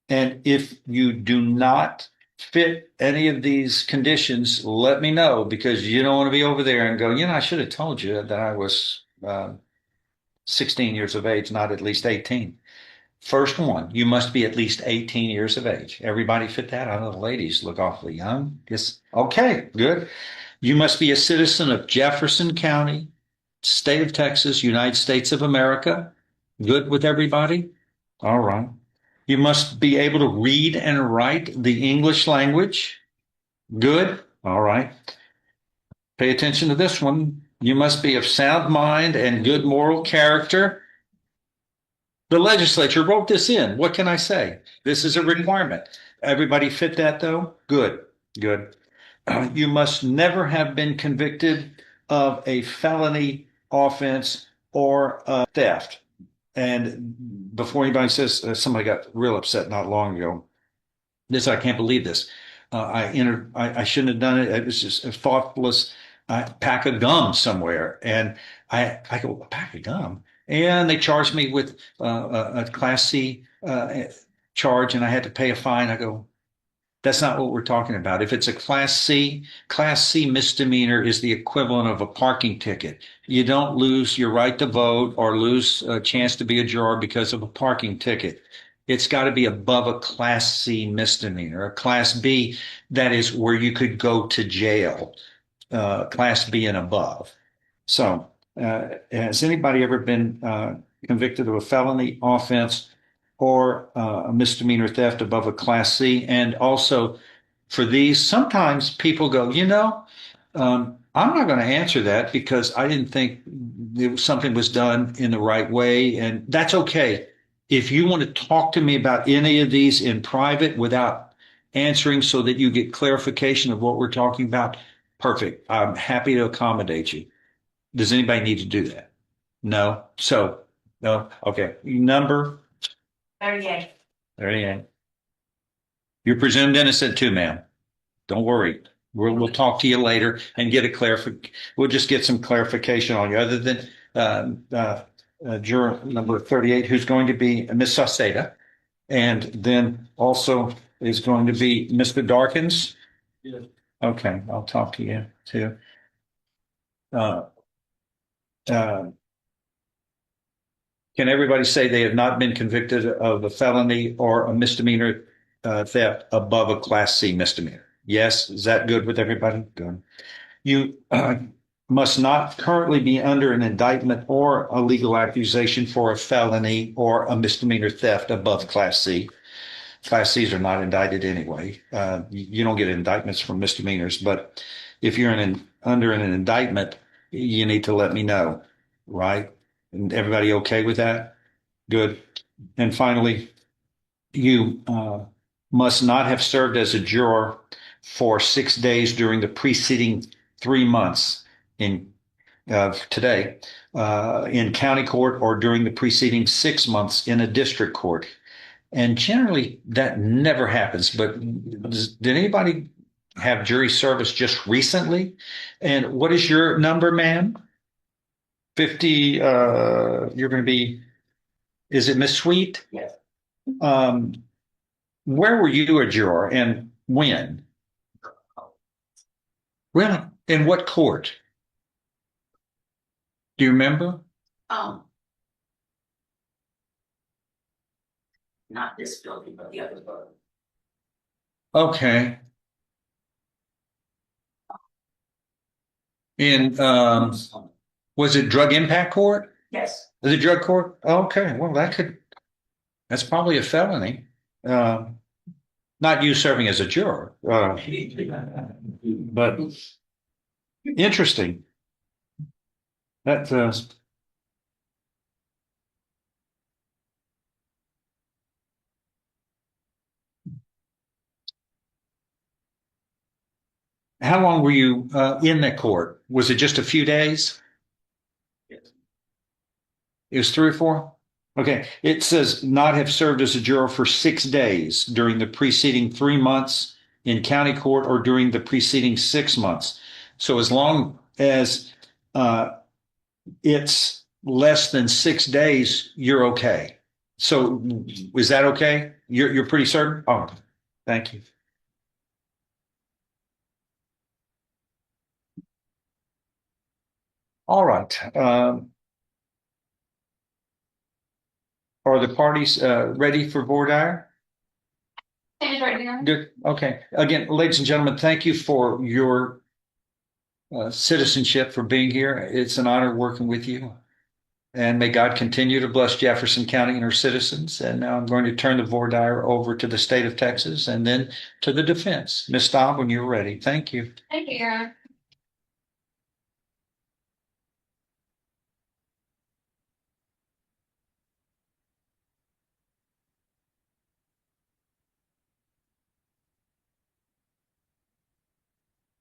And if you do not fit any of these conditions, let me know because you don't want to be over there and go, I should have told you that I was 16 years of age, not at least 18. First one, you must be at least 18 years of age. Everybody fit that? I know the ladies look awfully young. Yes. Okay, good. You must be a citizen of Jefferson County, state of Texas, United States of America. Good with everybody? All right. You must be able to read and write the English language. Good. All right. Pay attention to this one. You must be of sound mind and good moral character. The legislature wrote this in. What can I say? This is a requirement. Everybody fit that though? Good, good. You must never have been convicted of a felony offense or a theft. And before anybody says somebody got real upset not long ago, I can't believe this. I shouldn't have done it. It was just a thoughtless pack of gum somewhere. And I go, a pack of gum? And they charged me with a Class C charge, and I had to pay a fine. I go, that's not what we're talking about. If it's a Class C misdemeanor is the equivalent of a parking ticket. You don't lose your right to vote or lose a chance to be a juror because of a parking ticket. It's got to be above a Class C misdemeanor. A Class B, that is where you could go to jail. Class B and above. So, has anybody ever been convicted of a felony offense or a misdemeanor theft above a Class C? And also, for these, sometimes people go, I'm not going to answer that because I didn't think something was done in the right way. And that's okay. If you want to talk to me about any of these in private without answering so that you get clarification of what we're talking about, perfect. I'm happy to accommodate you. Does anybody need to do that? No? So, no? Okay. Number 38. 38. You're presumed innocent too, ma'am. Don't worry. We'll talk to you later and get a we'll just get some clarification on you other than juror number 38, who's going to be Miss Sauceda. And then also is going to be Mr. Darkins. Yes. Okay, I'll talk to you too. Uh, uh, can everybody say they have not been convicted of a felony or a misdemeanor theft above a Class C misdemeanor? Yes, is that good with everybody? Good. You must not currently be under an indictment or a legal accusation for a felony or a misdemeanor theft above Class C. Class Cs are not indicted anyway. You don't get indictments for misdemeanors, but if you're under an indictment, you need to let me know, right? And everybody okay with that? Good. And finally, you must not have served as a juror for 6 days during the preceding 3 months in today in county court or during the preceding 6 months in a district court. And generally, that never happens. But did anybody have jury service just recently? And what is your number, ma'am? 50. You're going to be. Is it Miss Sweet? Yes. Where were you a juror and when? Really? In what court? Do you remember? Um, Not this building, but the other building. Okay. In Was it drug impact court? Yes. The drug court? Okay, well, that's probably a felony. Not you serving as a juror. But interesting. That, how long were you, in that court? Was it just a few days? It was 3 or 4? Okay, it says not have served as a juror for 6 days during the preceding 3 months in county court or during the preceding 6 months. So as long as it's less than 6 days, you're okay. So is that okay? You're pretty certain? Oh, thank you. All right. Are the parties ready for voir dire? It's right here. Good. Okay. Again, ladies and gentlemen, thank you for your citizenship, for being here. It's an honor working with you. And may God continue to bless Jefferson County and her citizens. And now I'm going to turn the voir dire over to the state of Texas and then to the defense. Ms. Staub, when you're ready. Thank you. Thank you, Your Honor.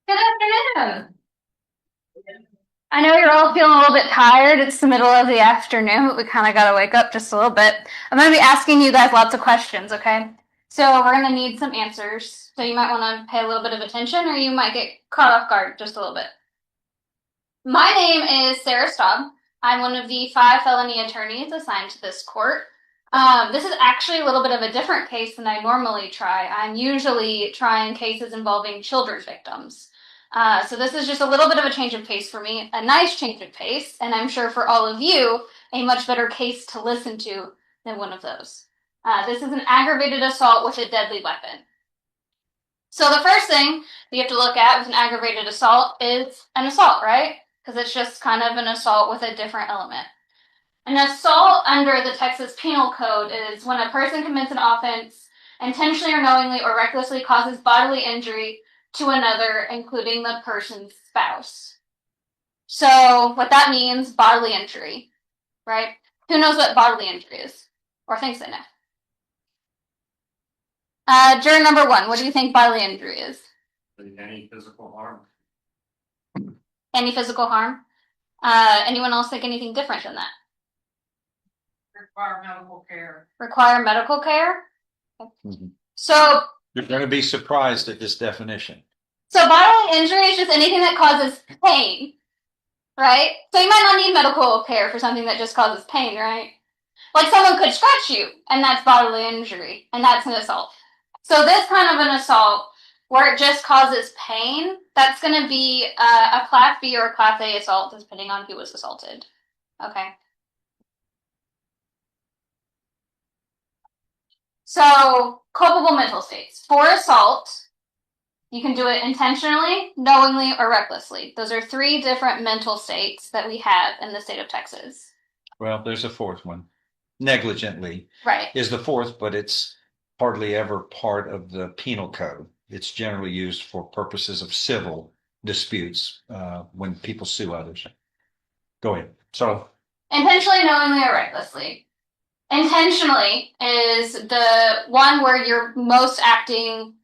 Good afternoon. I know you're all feeling a little bit tired. It's the middle of the afternoon, but we kind of got to wake up just a little bit. I'm going to be asking you guys lots of questions, okay? So we're going to need some answers. So you might want to pay a little bit of attention or you might get caught off guard just a little bit. My name is Sarah Staub. I'm one of the 5 felony attorneys assigned to this court. This is actually a little bit of a different case than I normally try. I'm usually trying cases involving children's victims. So this is just a little bit of a change of pace for me, a nice change of pace, and I'm sure for all of you, a much better case to listen to than one of those. This is an aggravated assault with a deadly weapon. So the first thing you have to look at with an aggravated assault is an assault, right? Because it's just kind of an assault with a different element. An assault under the Texas Penal Code is when a person commits an offense intentionally or knowingly or recklessly causes bodily injury to another, including the person's spouse. So what that means, bodily injury, right? Who knows what bodily injury is? Or thinks they know? Juror number 1, what do you think bodily injury is? Any physical harm. Any physical harm? Anyone else think anything different than that? Require medical care. Require medical care? Mhm. So You're going to be surprised at this definition. bodily injury is just anything that causes pain, right? So you might not need medical care for something that just causes pain, right? Like someone could scratch you, and that's bodily injury, and that's an assault. So this kind of an assault where it just causes pain, that's going to be a Class B or a Class A assault, depending on who was assaulted. Okay. So, culpable mental states. For assault, you can do it intentionally, knowingly, or recklessly. Those are 3 different mental states that we have in the state of Texas. Well, there's a 4th one. Negligently Right. is the 4th, but it's hardly ever part of the penal code. It's generally used for purposes of civil disputes when people sue others. Go ahead. So Intentionally, knowingly, or recklessly. Intentionally is the one where you're most acting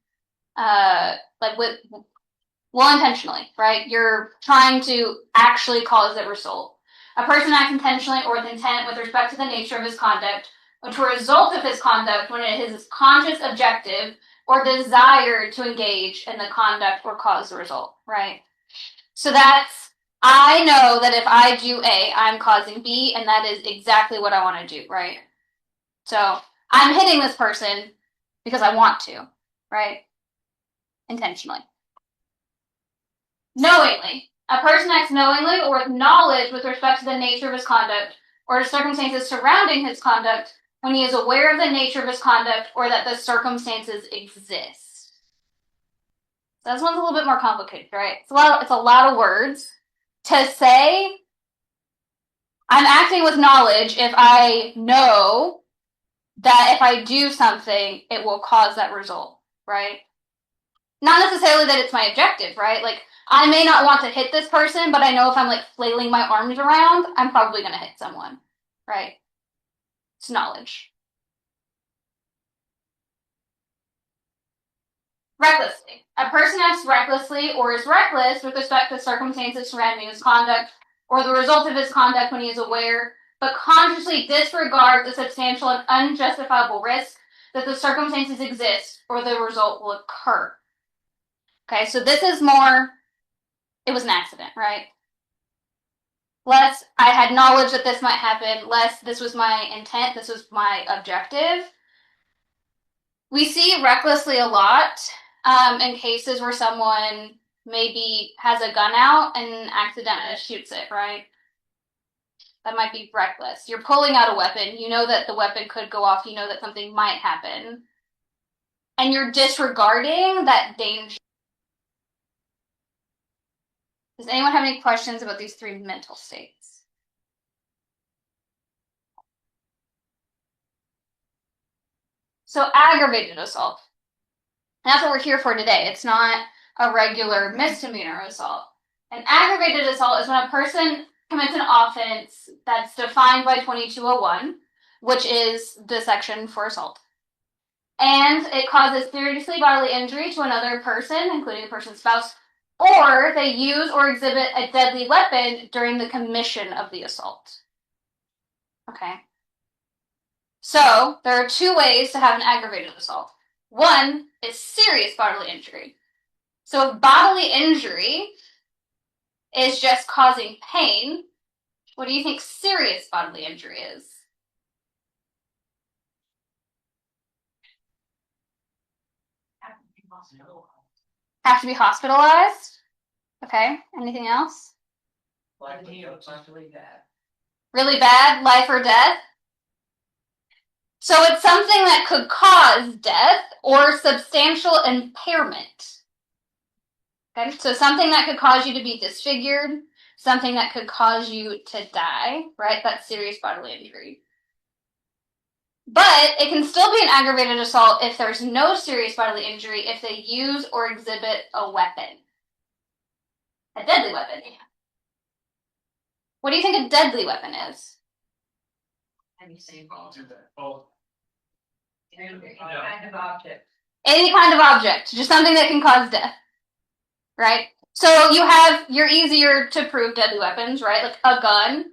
intentionally, right? You're trying to actually cause the result. A person acts intentionally or with intent with respect to the nature of his conduct, which will result of his conduct when it is his conscious objective or desire to engage in the conduct or cause the result, right? So that's, I know that if I do A, I'm causing B, and that is exactly what I want to do, right? So I'm hitting this person because I want to, right? Intentionally. Knowingly. A person acts knowingly or with knowledge with respect to the nature of his conduct or the circumstances surrounding his conduct when he is aware of the nature of his conduct or that the circumstances exist. So this one's a little bit more complicated, right? It's a lot of words to say I'm acting with knowledge if I know that if I do something, it will cause that result, right? Not necessarily that it's my objective, right? Like, I may not want to hit this person, but I know if I'm like flailing my arms around, I'm probably going to hit someone, right? It's knowledge. Recklessly. A person acts recklessly or is reckless with respect to circumstances surrounding his conduct or the result of his conduct when he is aware, but consciously disregards the substantial and unjustifiable risk that the circumstances exist or the result will occur. Okay, so this is more, it was an accident, right? Less, I had knowledge that this might happen, less, this was my intent, this was my objective. We see recklessly a lot in cases where someone maybe has a gun out and accidentally shoots it, right? That might be reckless. You're pulling out a weapon. You know that the weapon could go off. You know that something might happen. And you're disregarding that danger. Does anyone have any questions about these three mental states? So aggravated assault. That's what we're here for today. It's not a regular misdemeanor assault. An aggravated assault is when a person commits an offense that's defined by 2201, which is the section for assault. And it causes seriously bodily injury to another person, including the person's spouse, or they use or exhibit a deadly weapon during the commission of the assault. Okay. So there are two ways to have an aggravated assault. One is serious bodily injury. So if bodily injury is just causing pain, what do you think serious bodily injury is? Have to be hospitalized? Okay, anything else? Really bad, life or death? So it's something that could cause death or substantial impairment. Okay, so something that could cause you to be disfigured, something that could cause you to die, right? That's serious bodily injury. But it can still be an aggravated assault if there's no serious bodily injury if they use or exhibit a weapon. A deadly weapon. What do you think a deadly weapon is? Any kind of object, just something that can cause death, right? So you're easier to prove deadly weapons, right? Like a gun,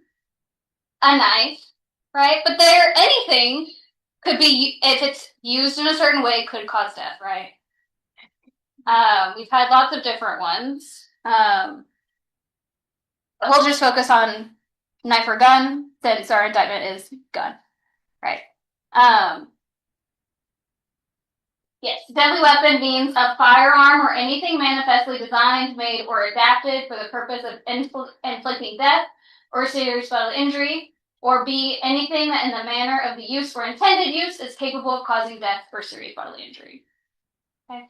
a knife, right? But anything could be, if it's used in a certain way, could cause death, right? We've had lots of different ones. We'll just focus on knife or gun since our indictment is gun, right? Yes, deadly weapon means a firearm or anything manifestly designed, made, or adapted for the purpose of inflicting death or serious bodily injury, or B, anything that in the manner of the use or intended use is capable of causing death or serious bodily injury. Okay.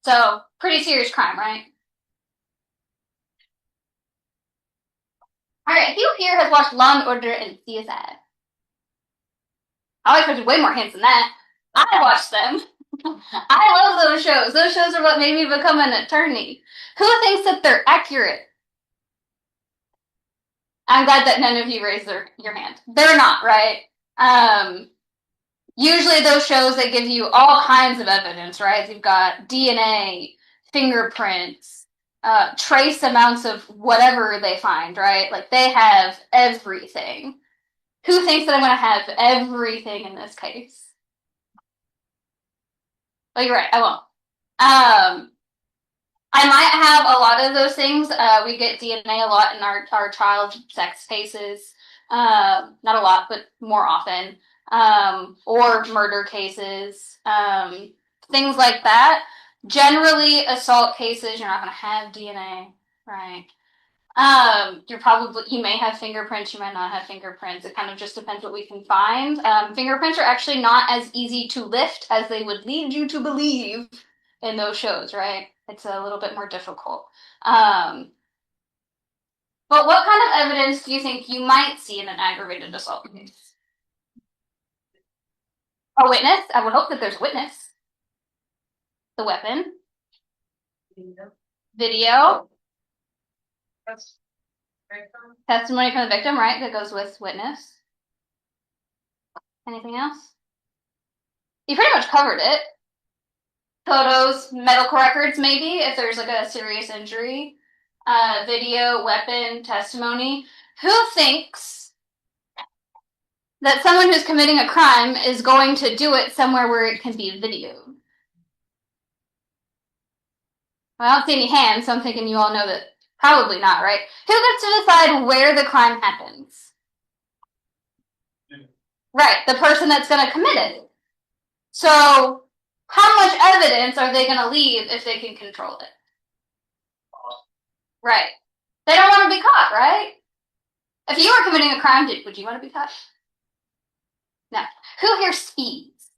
So, pretty serious crime, right? Alright, who here has watched Law & Order and CSI? I expected way more hints than that. I watched them. I love those shows. Those shows are what made me become an attorney. Who thinks that they're accurate? I'm glad that none of you raised your hand. They're not, right? Usually those shows, they give you all kinds of evidence, right? You've got DNA, fingerprints, trace amounts of whatever they find, right? Like they have everything. Who thinks that I'm going to have everything in this case? Oh, you're right, I won't. I might have a lot of those things. We get DNA a lot in our child sex cases. Not a lot, but more often. Or murder cases. Things like that. Generally, assault cases, you're not going to have DNA, right? You may have fingerprints, you might not have fingerprints. It kind of just depends what we can find. Fingerprints are actually not as easy to lift as they would lead you to believe in those shows, right? It's a little bit more difficult. But what kind of evidence do you think you might see in an aggravated assault case? A witness? I would hope that there's a witness. The weapon. Video. That's very common. Testimony from the victim, right? That goes with witness. Anything else? You pretty much covered it. Photos, medical records, maybe, if there's like a serious injury. Video, weapon, testimony. Who thinks that someone who's committing a crime is going to do it somewhere where it can be videoed? Well, I don't see any hands, so I'm thinking you all know that probably not, right? Who gets to decide where the crime happens? Right, the person that's going to commit it. So, how much evidence are they going to leave if they can control it? Right. They don't want to be caught, right? If you were committing a crime, would you want to be caught? No. Who here speeds?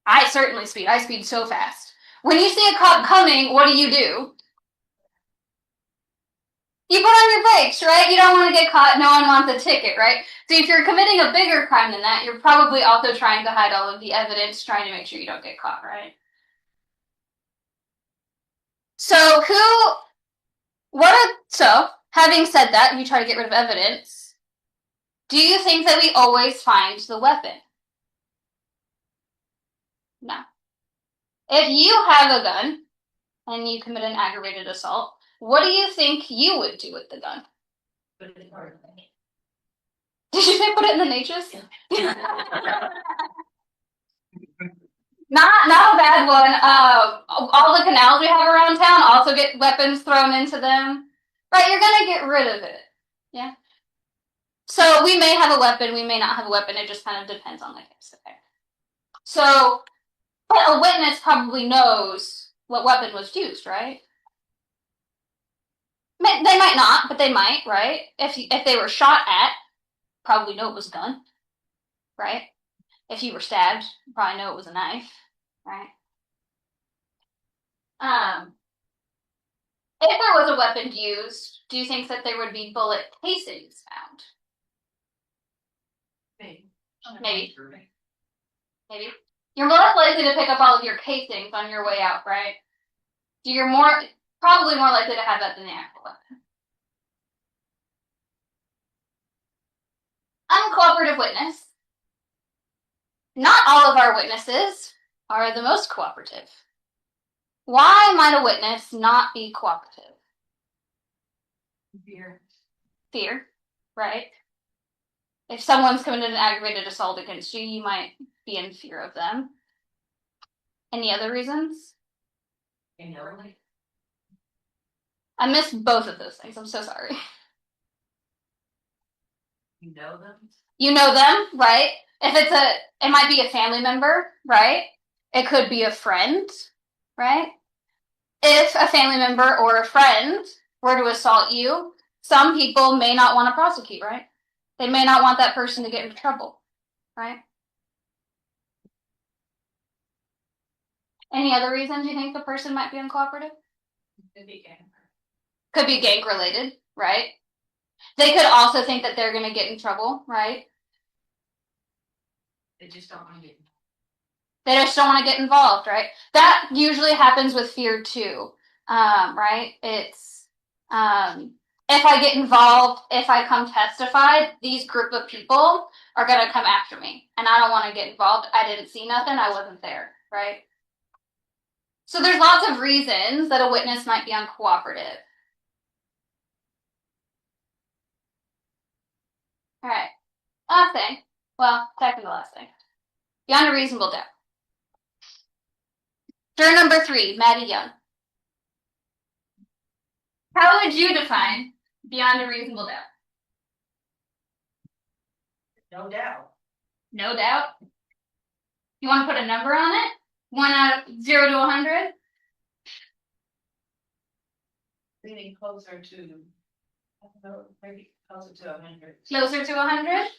I certainly speed. I speed so fast. When you see a cop coming, what do? You put on your brakes, right? You don't want to get caught. No one wants a ticket, right? So if you're committing a bigger crime than that, you're probably also trying to hide all of the evidence, trying to make sure you don't get caught, right? So having said that, you try to get rid of evidence. Do you think that we always find the weapon? No. If you have a gun and you commit an aggravated assault, what do you think you would do with the gun? Did you say put it in the natures? Not a bad one. All the canals we have around town also get weapons thrown into them. Right, you're gonna get rid of it. Yeah. So we may have a weapon, we may not have a weapon. It just kind of depends on the case. Okay. So, but a witness probably knows what weapon was used, right? They might not, but they might, right? If they were shot at, probably know it was a gun, right? If you were stabbed, you probably know it was a knife, right? If there was a weapon used, do you think that there would be bullet casings found? Maybe. You're more likely to pick up all of your casings on your way out, right? So you're probably more likely to have that than the actual weapon. Uncooperative witness. Not all of our witnesses are the most cooperative. Why might a witness not be cooperative? Fear, right? If someone's committed an aggravated assault against you, you might be in fear of them. Any other reasons? I missed both of those things. I'm so sorry. You know them, right? It might be a family member, right? It could be a friend, right? If a family member or a friend were to assault you, some people may not want to prosecute, right? They may not want that person to get into trouble, right? Any other reasons you think the person might be uncooperative? Could be gang related, right? They could also think that they're going to get in trouble, right? They just don't want to get involved, right? That usually happens with fear too, right? It's if I get involved, if I come testify, these group of people are going to come after me, and I don't want to get involved. I didn't see nothing. I wasn't there, right? So there's lots of reasons that a witness might be uncooperative. All right. Last thing. Well, second to last thing. Beyond a reasonable doubt. Juror number 3, Maddie Young. How would you define beyond a reasonable doubt? No doubt. No doubt? You want to put a number on it? 1 out of 0 to 100? Leaning closer to, I don't know, maybe closer to 100. Closer to 100?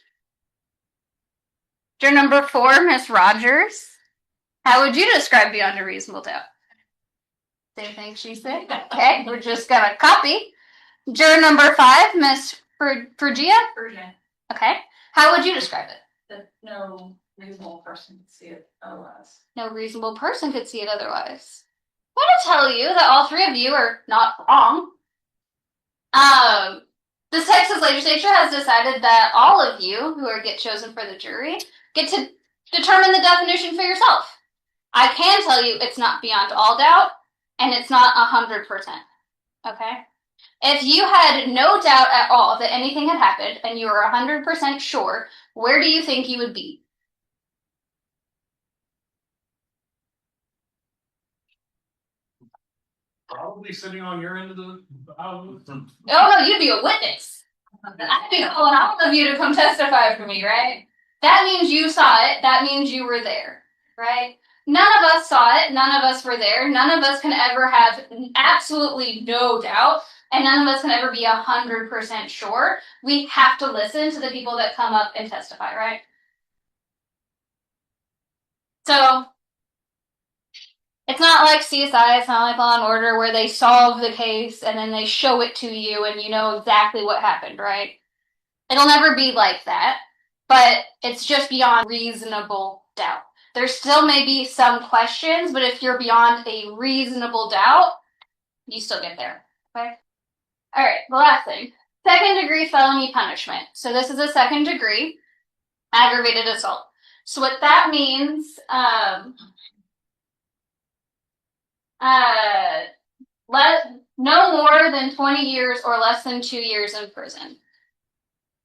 Juror number 4, Miss Rogers. How would you describe beyond a reasonable doubt? Same thing she said. Okay, we're just gonna copy. Juror number 5, Miss Phrygia. Version, Okay. How would you describe it? that no reasonable person can see it otherwise. No reasonable person could see it otherwise. I want to tell you that all 3 of you are not wrong. The Texas legislature has decided that all of you who get chosen for the jury get to determine the definition for yourself. I can tell you it's not beyond all doubt, and it's not 100%. Okay? If you had no doubt at all that anything had happened and you were 100% sure, where do you think you would be? Probably sitting on your end of the aisle. Oh no, you'd be a witness. I'd be calling all of you to come testify for me, right? That means you saw it. That means you were there, right? None of us saw it. None of us were there. None of us can ever have absolutely no doubt, and none of us can ever be 100% sure. We have to listen to the people that come up and testify, right? So it's not like CSI, it's not like Law and Order where they solve the case and then they show it to you and you know exactly what happened, right? It'll never be like that, but it's just beyond reasonable doubt. There still may be some questions, but if you're beyond a reasonable doubt, you still get there, okay? All right, the last thing. 2nd degree felony punishment. So this is a 2nd degree aggravated assault. So what that means, no more than 20 years or less than 2 years in prison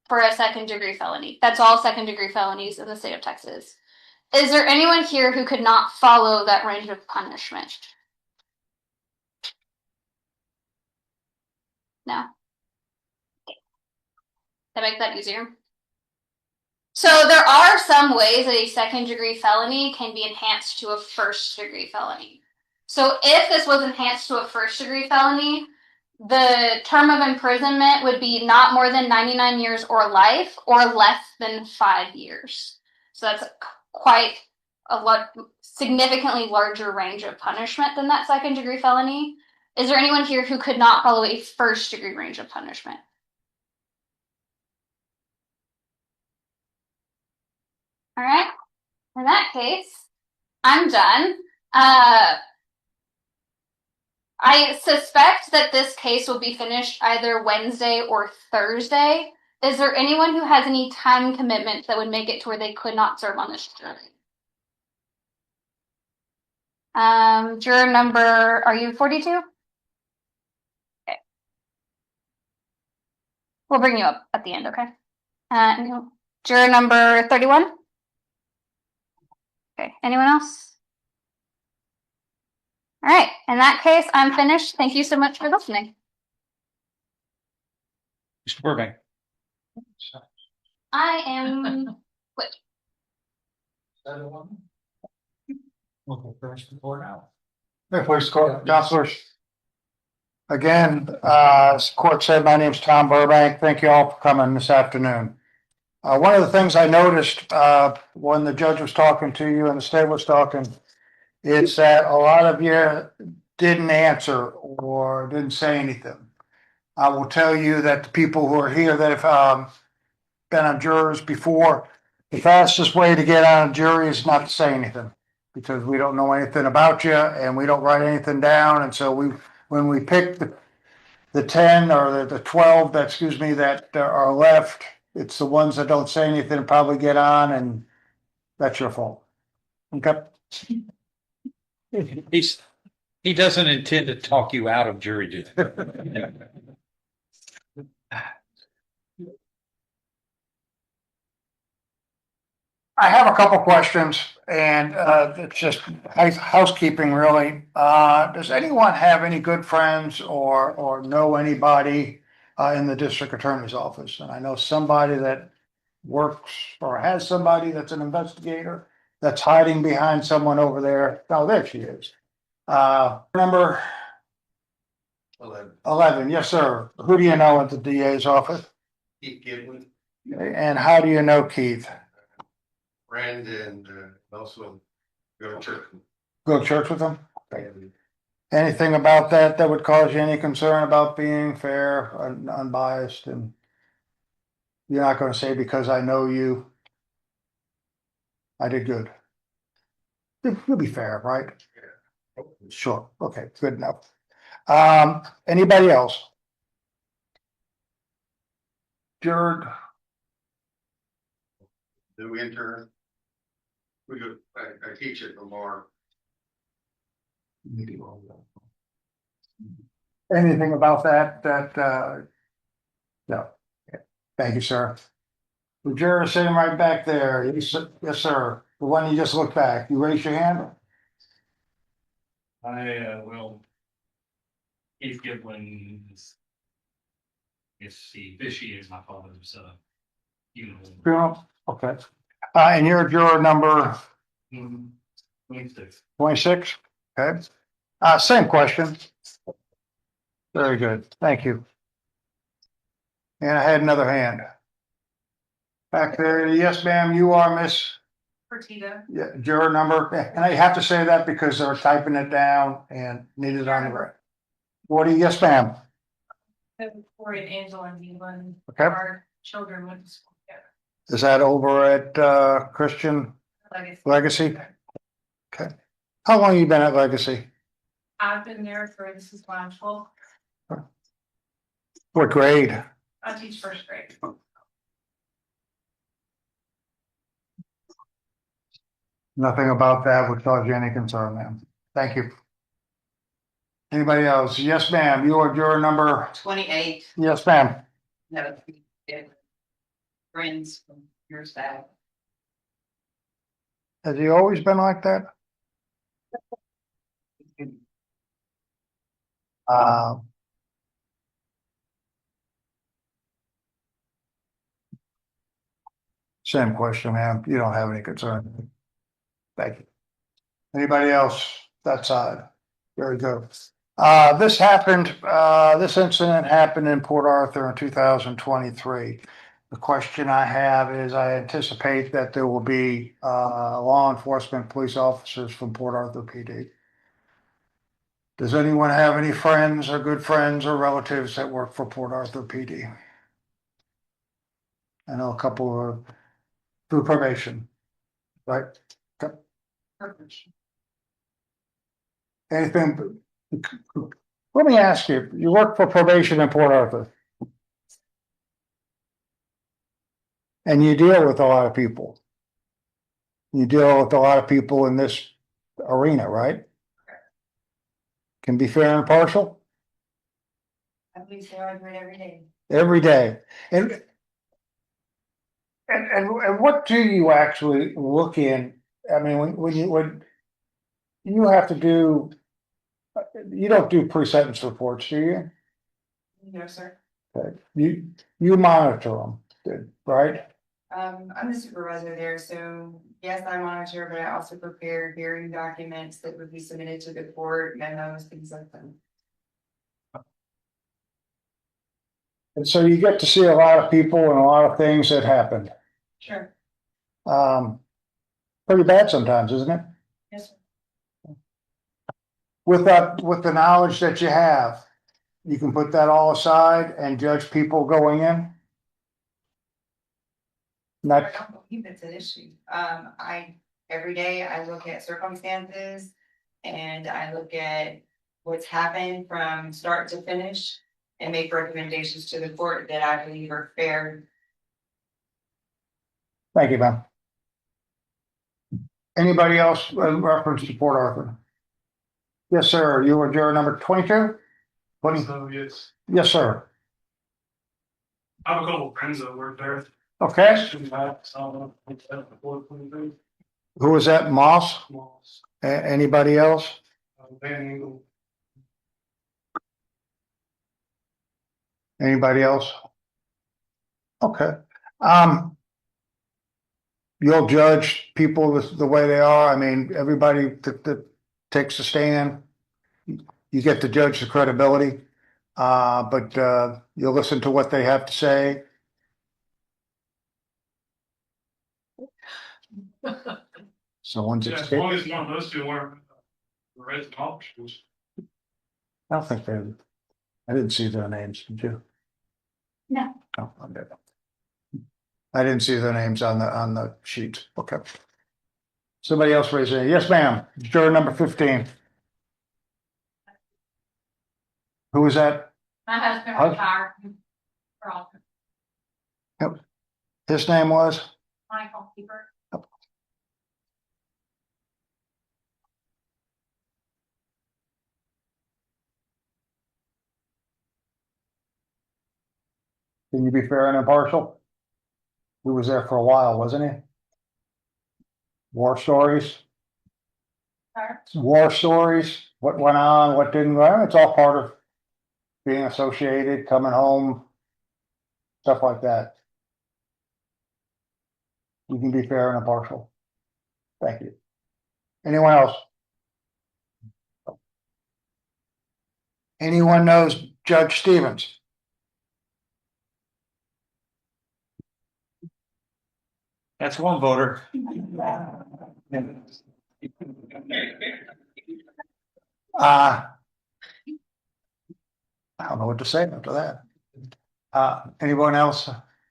for a 2nd degree felony. That's all 2nd degree felonies in the state of Texas. Is there anyone here who could not follow that range of punishment? No? That make that easier? So there are some ways that a 2nd degree felony can be enhanced to a 1st degree felony. So if this was enhanced to a 1st degree felony, the term of imprisonment would be not more than 99 years or life or less than 5 years. So that's quite a significantly larger range of punishment than that 2nd degree felony. Is there anyone here who could not follow a 1st degree range of punishment? All right. In that case, I'm done. I suspect that this case will be finished either Wednesday or Thursday. Is there anyone who has any time commitments that would make it to where they could not serve on this jury? Juror number, are you 42? Okay. We'll bring you up at the end, okay? Juror number 31? Okay, anyone else? All right, in that case, I'm finished. Thank you so much for listening. Mr. Burbank. I am Okay, first report out. Hey, please, counselors. Again, as the court said, my name's Tom Burbank. Thank you all for coming this afternoon. One of the things I noticed, when the judge was talking to you and the state was talking, is that a lot of you didn't answer or didn't say anything. I will tell you that the people who are here that have, been on jurors before, the fastest way to get on a jury is not to say anything, because we don't know anything about you and we don't write anything down. And so when we pick the 10 or the 12 that are left, it's the ones that don't say anything and probably get on, and that's your fault. Okay. He doesn't intend to talk you out of jury duty. I have a couple questions, and it's just housekeeping, really. Does anyone have any good friends or know anybody in the district attorney's office? And I know somebody that works or has somebody that's an investigator that's hiding behind someone over there. Oh, there she is. Number 11. Yes, sir. Who do you know at the DA's office? Keith Giblin, And how do you know Keith? friend, and also go to church. Go to church with him? Anything about that that would cause you any concern about being fair and unbiased and you're not gonna say because I know you, I did good. You'll be fair, right? Sure, okay, good enough. Anybody else? Jared, Do intern. We go, I teach at Lamar. anything about that, no. Thank you, sir. The juror sitting right back there. Yes, sir. The one you just looked back. You raise your hand? I will. Keith Giblin's. Yes, he is my father's, Funeral? Okay. And you're juror number 26. 26? Okay. Same question. Very good. Thank you. And I had another hand. Back there. Yes, ma'am, you are Miss. Fertitta. Yeah, juror number, and I have to say that because they're typing it down and need it on the record. What do you, yes, ma'am? Corey and Angela and England. Okay. Our children went to school together. Is that over at Christian Legacy? Okay. How long you been at Legacy? I've been there this is my 12th. What grade? I teach first grade. Nothing about that would cause you any concern, ma'am. Thank you. Anybody else? Yes, ma'am. You are juror number, 28. yes, ma'am. No. Friends from your staff. Has he always been like that? Uh, Same question, ma'am. You don't have any concern. Thank you. Anybody else that side? Very good. This incident happened in Port Arthur in 2023. The question I have is I anticipate that there will be law enforcement police officers from Port Arthur PD. Does anyone have any friends or good friends or relatives that work for Port Arthur PD? I know a couple are through probation, right? Okay. Anything? Let me ask you, you work for probation in Port Arthur. And you deal with a lot of people. You deal with a lot of people in this arena, right? Can be fair and impartial At least they are doing every day. every day. And what do you actually look in? I mean, when you have to do, you don't do pre-sentence reports, do you? No, sir. Okay. You monitor them, right? I'm the supervisor there, so yes, I monitor, but I also prepare hearing documents that would be submitted to the court, memos, things like that. And so you get to see a lot of people and a lot of things that happen. Sure. Pretty bad sometimes, isn't it? Yes, sir. With the knowledge that you have, you can put that all aside and judge people going in. I Not, don't believe it's an issue. Every day I look at circumstances and I look at what's happened from start to finish and make recommendations to the court that I believe are fair. thank you, ma'am. Anybody else in reference to Port Arthur? Yes, sir. You were juror number 22? 20? So yes, Yes, sir. I have a couple of friends that work there. Okay. Who was that? Moss? Anybody else? Van Engel. Anybody else? Okay. You'll judge people the way they are. I mean, everybody that takes a stand, you get to judge the credibility. But you'll listen to what they have to say. Someone's Yeah, as long as one of those two weren't arrested officers. I don't think they, I didn't see their names, did you? No. Oh, okay. I didn't see their names on the sheet. Okay. Somebody else raise their hand. Yes, ma'am. Juror number 15. Who was that? My husband Hus- retired from His name was? Michael Keeper. Can you be fair and impartial? He was there for a while, wasn't he? War stories? War stories, what went on, what didn't go on, it's all part of being associated, coming home, stuff like that. You can be fair and impartial. Thank you. Anyone else? Anyone knows Judge Stevens? That's one voter. I don't know what to say after that. Anyone else?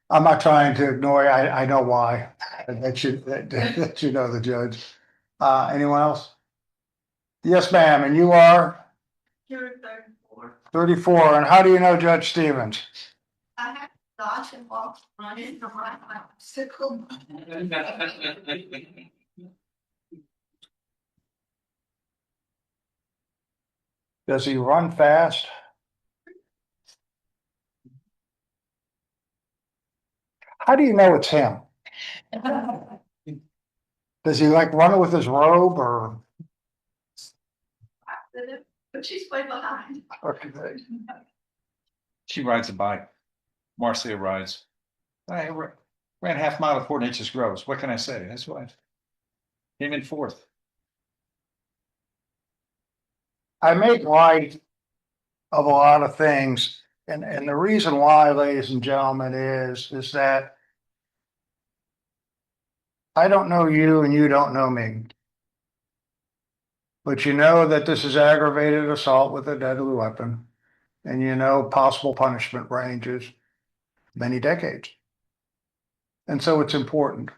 I'm not trying to ignore you. I know why. That you know the judge. Anyone else? Yes, ma'am. And you are? You're 34. 34. And how do you know Judge Stevens? I have thoughts and walks running from my bicycle. Does he run fast? How do you know it's him? Does he like run with his robe or? But she's way behind. She rides a bike. Marcia rides. I ran half mile at Fort Nature's Groves. What can I say? That's why. Came in fourth. I make light of a lot of things, and the reason why, ladies and gentlemen, is that I don't know you and you don't know me. But you know that this is aggravated assault with a deadly weapon, and you know possible punishment ranges many decades. And so it's important.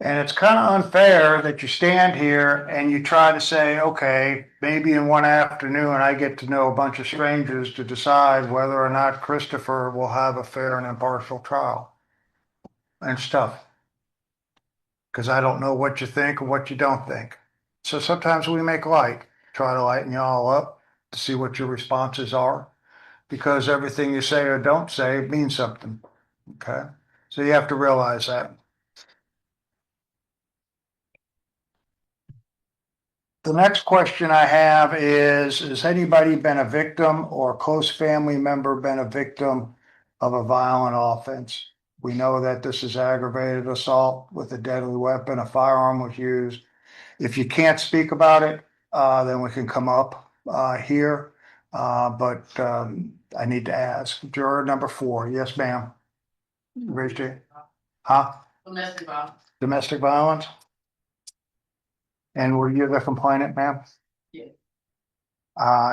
And it's kind of unfair that you stand here and you try to say, okay, maybe in one afternoon I get to know a bunch of strangers to decide whether or not Christopher will have a fair and impartial trial. And it's tough. Because I don't know what you think or what you don't think. So sometimes we make light, try to lighten you all up to see what your responses are. Because everything you say or don't say means something. Okay? So you have to realize that. The next question I have is, has anybody been a victim or a close family member been a victim of a violent offense? We know that this is aggravated assault with a deadly weapon, a firearm was used. If you can't speak about it, then we can come up here. But I need to ask. Juror number 4. Yes, ma'am. Raise your hand. Huh? Domestic violence. Domestic violence? And were you the complainant, ma'am? Yeah.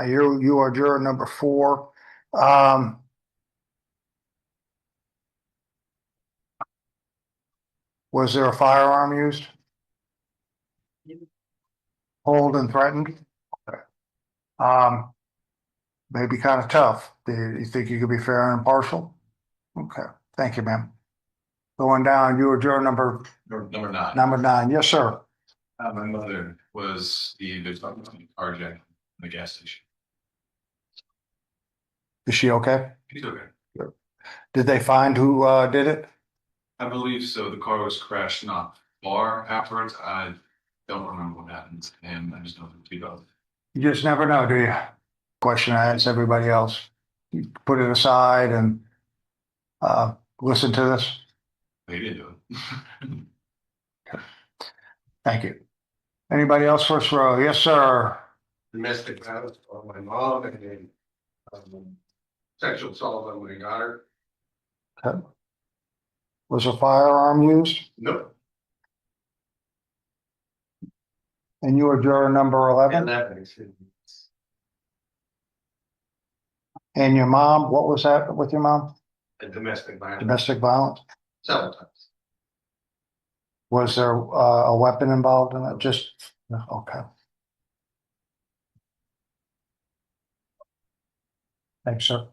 You are juror number 4. Was there a firearm used? Hold and threatened? Maybe kind of tough. Do you think you could be fair and impartial? Okay, thank you, ma'am. Going down, you were juror number Number 9. 9. Yes, sir. My mother was the victim of carjacking in the gas station. Is she okay? She's okay. Did they find who did it? I believe so. The car was crashed not far afterwards. I don't remember what happened, and I just know that we both. You just never know, do you? Question I ask everybody else. You put it aside and listen to this. They did do it. Thank you. Anybody else first row? Yes, sir. Domestic violence on my mom and then sexual assault on my daughter. Okay. Was a firearm used? Nope. And you were juror number 11? And that makes it. And your mom, what was that with your mom? And domestic violence. Domestic violence? Several times. Was there a weapon involved in it? Just, okay. Thanks, sir.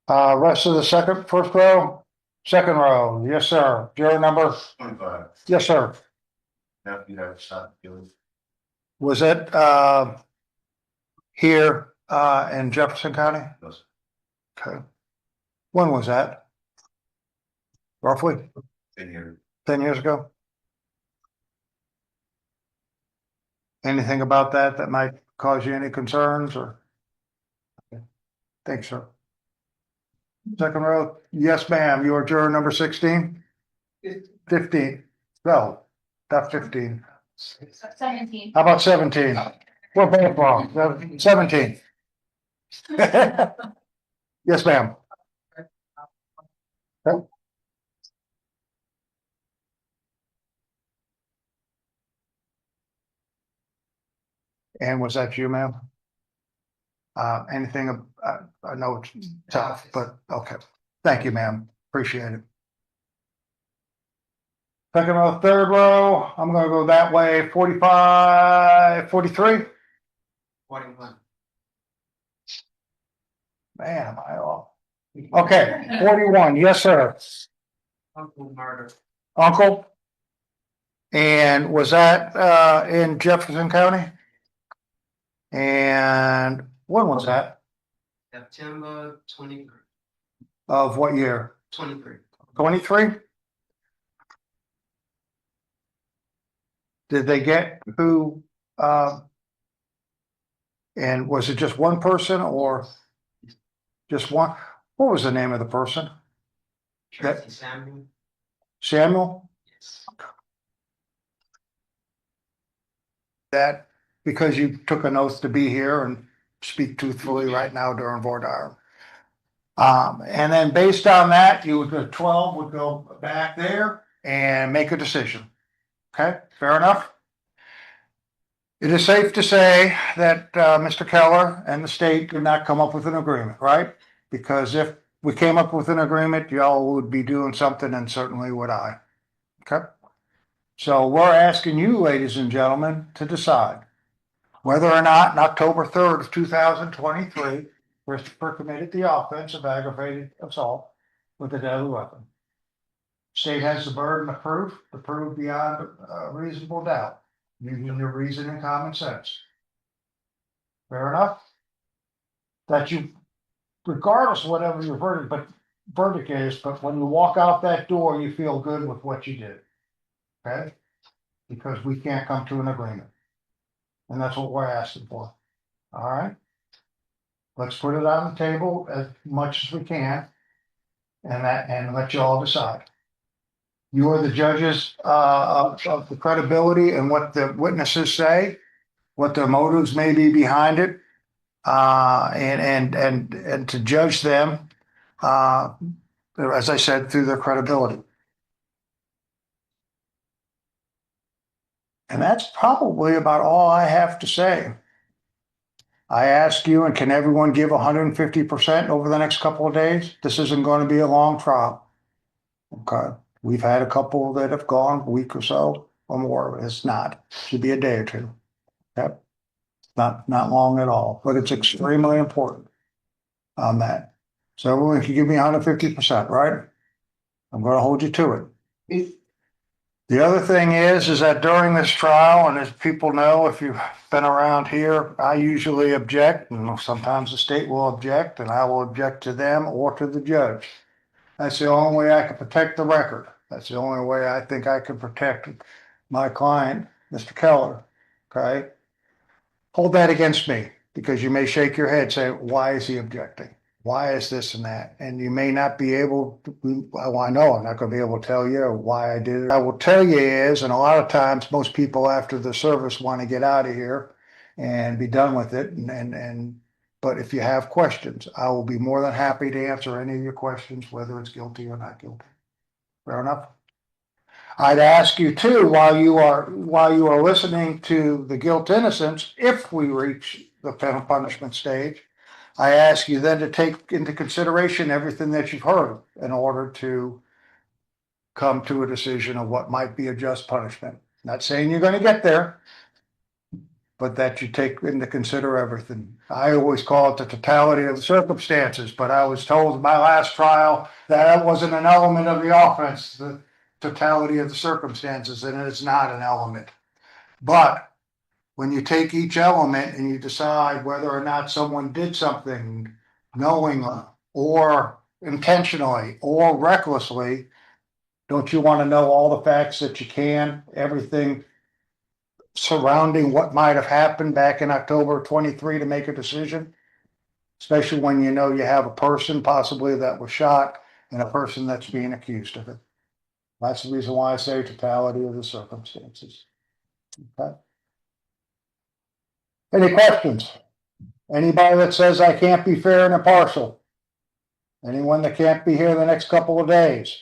Rest of the first row? Second row, yes, sir. Juror number? 25. Yes, sir. Now you have shot feeling. Was it, here, in Jefferson County? Yes. Okay. When was that? Roughly In here. 10 years ago? Anything about that might cause you any concerns or? Okay. Thanks, sir. Second row, yes, ma'am. You are juror number 16? 15. No, not 15. 17. How about 17? We're both wrong. 17. Yes, ma'am. Okay. And was that you, ma'am? Anything, I know it's tough, but okay. Thank you, ma'am. Appreciate it. Second row, third row, I'm gonna go that way, 45, 43? 21. Man, am I off? Okay, 41, yes, sir. Uncle murder. Uncle? And was that in Jefferson County? And when was that? September 23. Of what year? 23. 23? Did they get who, and was it just one person or just one? What was the name of the person? Tracy Samuel. Samuel? Yes. That because you took an oath to be here and speak truthfully right now during voir dire. And then based on that, you would go 12 would go back there and make a decision. Okay, fair enough? It is safe to say that Mr. Keller and the state did not come up with an agreement, right? Because if we came up with an agreement, y'all would be doing something, and certainly would I. Okay? So we're asking you, ladies and gentlemen, to decide whether or not on October 3rd of 2023, Christopher committed the offense of aggravated assault with a deadly weapon. State has the burden of proof to prove beyond reasonable doubt, using your reason and common sense. Fair enough? That you, regardless of whatever your verdict is, but when you walk out that door, you feel good with what you did. Okay? Because we can't come to an agreement. And that's what we're asking for. All right? Let's put it on the table as much as we can. And let you all decide. You are the judges of the credibility and what the witnesses say, what their motives may be behind it, and to judge them, as I said, through their credibility. And that's probably about all I have to say. I ask you, and can everyone give 150% over the next couple of days? This isn't going to be a long trial. Okay. We've had a couple that have gone a week or so or more. It's not. It should be a day or two. Yep. Not long at all, but it's extremely important on that. So everyone can give me 150%, right? I'm going to hold you to it. The other thing is that during this trial, and as people know, if you've been around here, I usually object, and sometimes the state will object, and I will object to them or to the judge. That's the only way I can protect the record. That's the only way I think I can protect my client, Mr. Keller. Okay? Hold that against me, because you may shake your head, say, why is he objecting? Why is this and that? And you may not be able to, well, I know I'm not going to be able to tell you why I did it. I will tell you is, and a lot of times most people after the service want to get out of here and be done with it. But if you have questions, I will be more than happy to answer any of your questions, whether it's guilty or not guilty. Fair enough? I'd ask you too, while you are listening to the guilt innocence, if we reach the penal punishment stage, I ask you then to take into consideration everything that you've heard in order to come to a decision of what might be a just punishment. Not saying you're gonna get there, but that you take into consider everything. I always call it the totality of the circumstances, but I was told in my last trial that wasn't an element of the offense, the totality of the circumstances, and it's not an element. But when you take each element and you decide whether or not someone did something knowingly or intentionally or recklessly, don't you want to know all the facts that you can, everything surrounding what might have happened back in October 23 to make a decision? Especially when you know you have a person possibly that was shot and a person that's being accused of it. That's the reason why I say totality of the circumstances. Okay. Any questions? Anybody that says I can't be fair and impartial? Anyone that can't be here the next couple of days?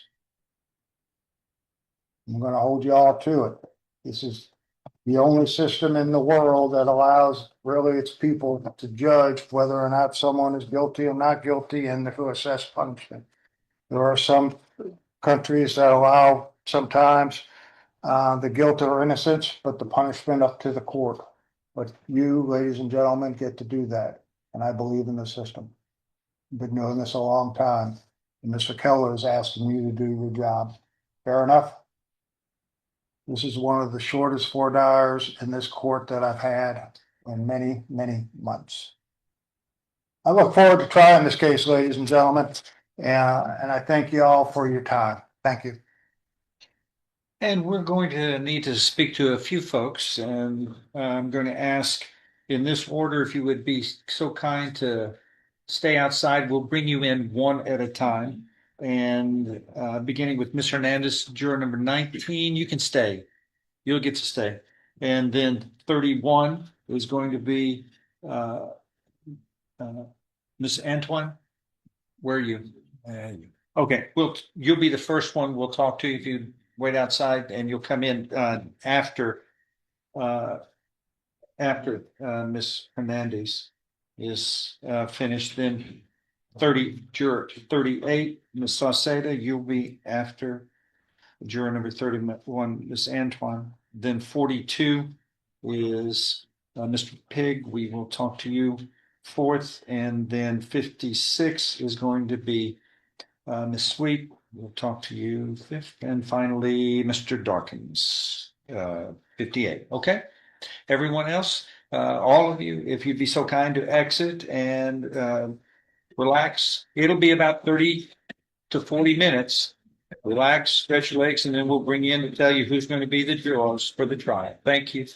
I'm gonna hold you all to it. This is the only system in the world that allows really its people to judge whether or not someone is guilty or not guilty and to assess punishment. There are some countries that allow sometimes the guilt or innocence, but the punishment up to the court. But you, ladies and gentlemen, get to do that. And I believe in the system. I've been doing this a long time. And Mr. Keller is asking you to do your job. Fair enough? This is one of the shortest 4 hours in this court that I've had in many, many months. I look forward to trying this case, ladies and gentlemen. And I thank you all for your time. Thank you. And we're going to need to speak to a few folks, and I'm going to ask in this order if you would be so kind to stay outside. We'll bring you in one at a time. And beginning with Ms. Hernandez, juror number 19, you can stay. You'll get to stay. And then 31 is going to be Ms. Antoine. Where are you? Okay, you'll be the first one we'll talk to if you wait outside, and you'll come in after Ms. Hernandez is finished. Then juror 38, Ms. Sauceda, you'll be after juror number 31, Ms. Antoine. Then 42 is Mr. Pig. We will talk to you fourth, and then 56 is going to be Ms. Sweet. We'll talk to you fifth, and finally Mr. Dawkins, 58. Okay, everyone else, all of you, if you'd be so kind to exit and relax. It'll be about 30 to 40 minutes. Relax, stretch your legs, and then we'll bring you in to tell you who's going to be the jurors for the trial. Thank you.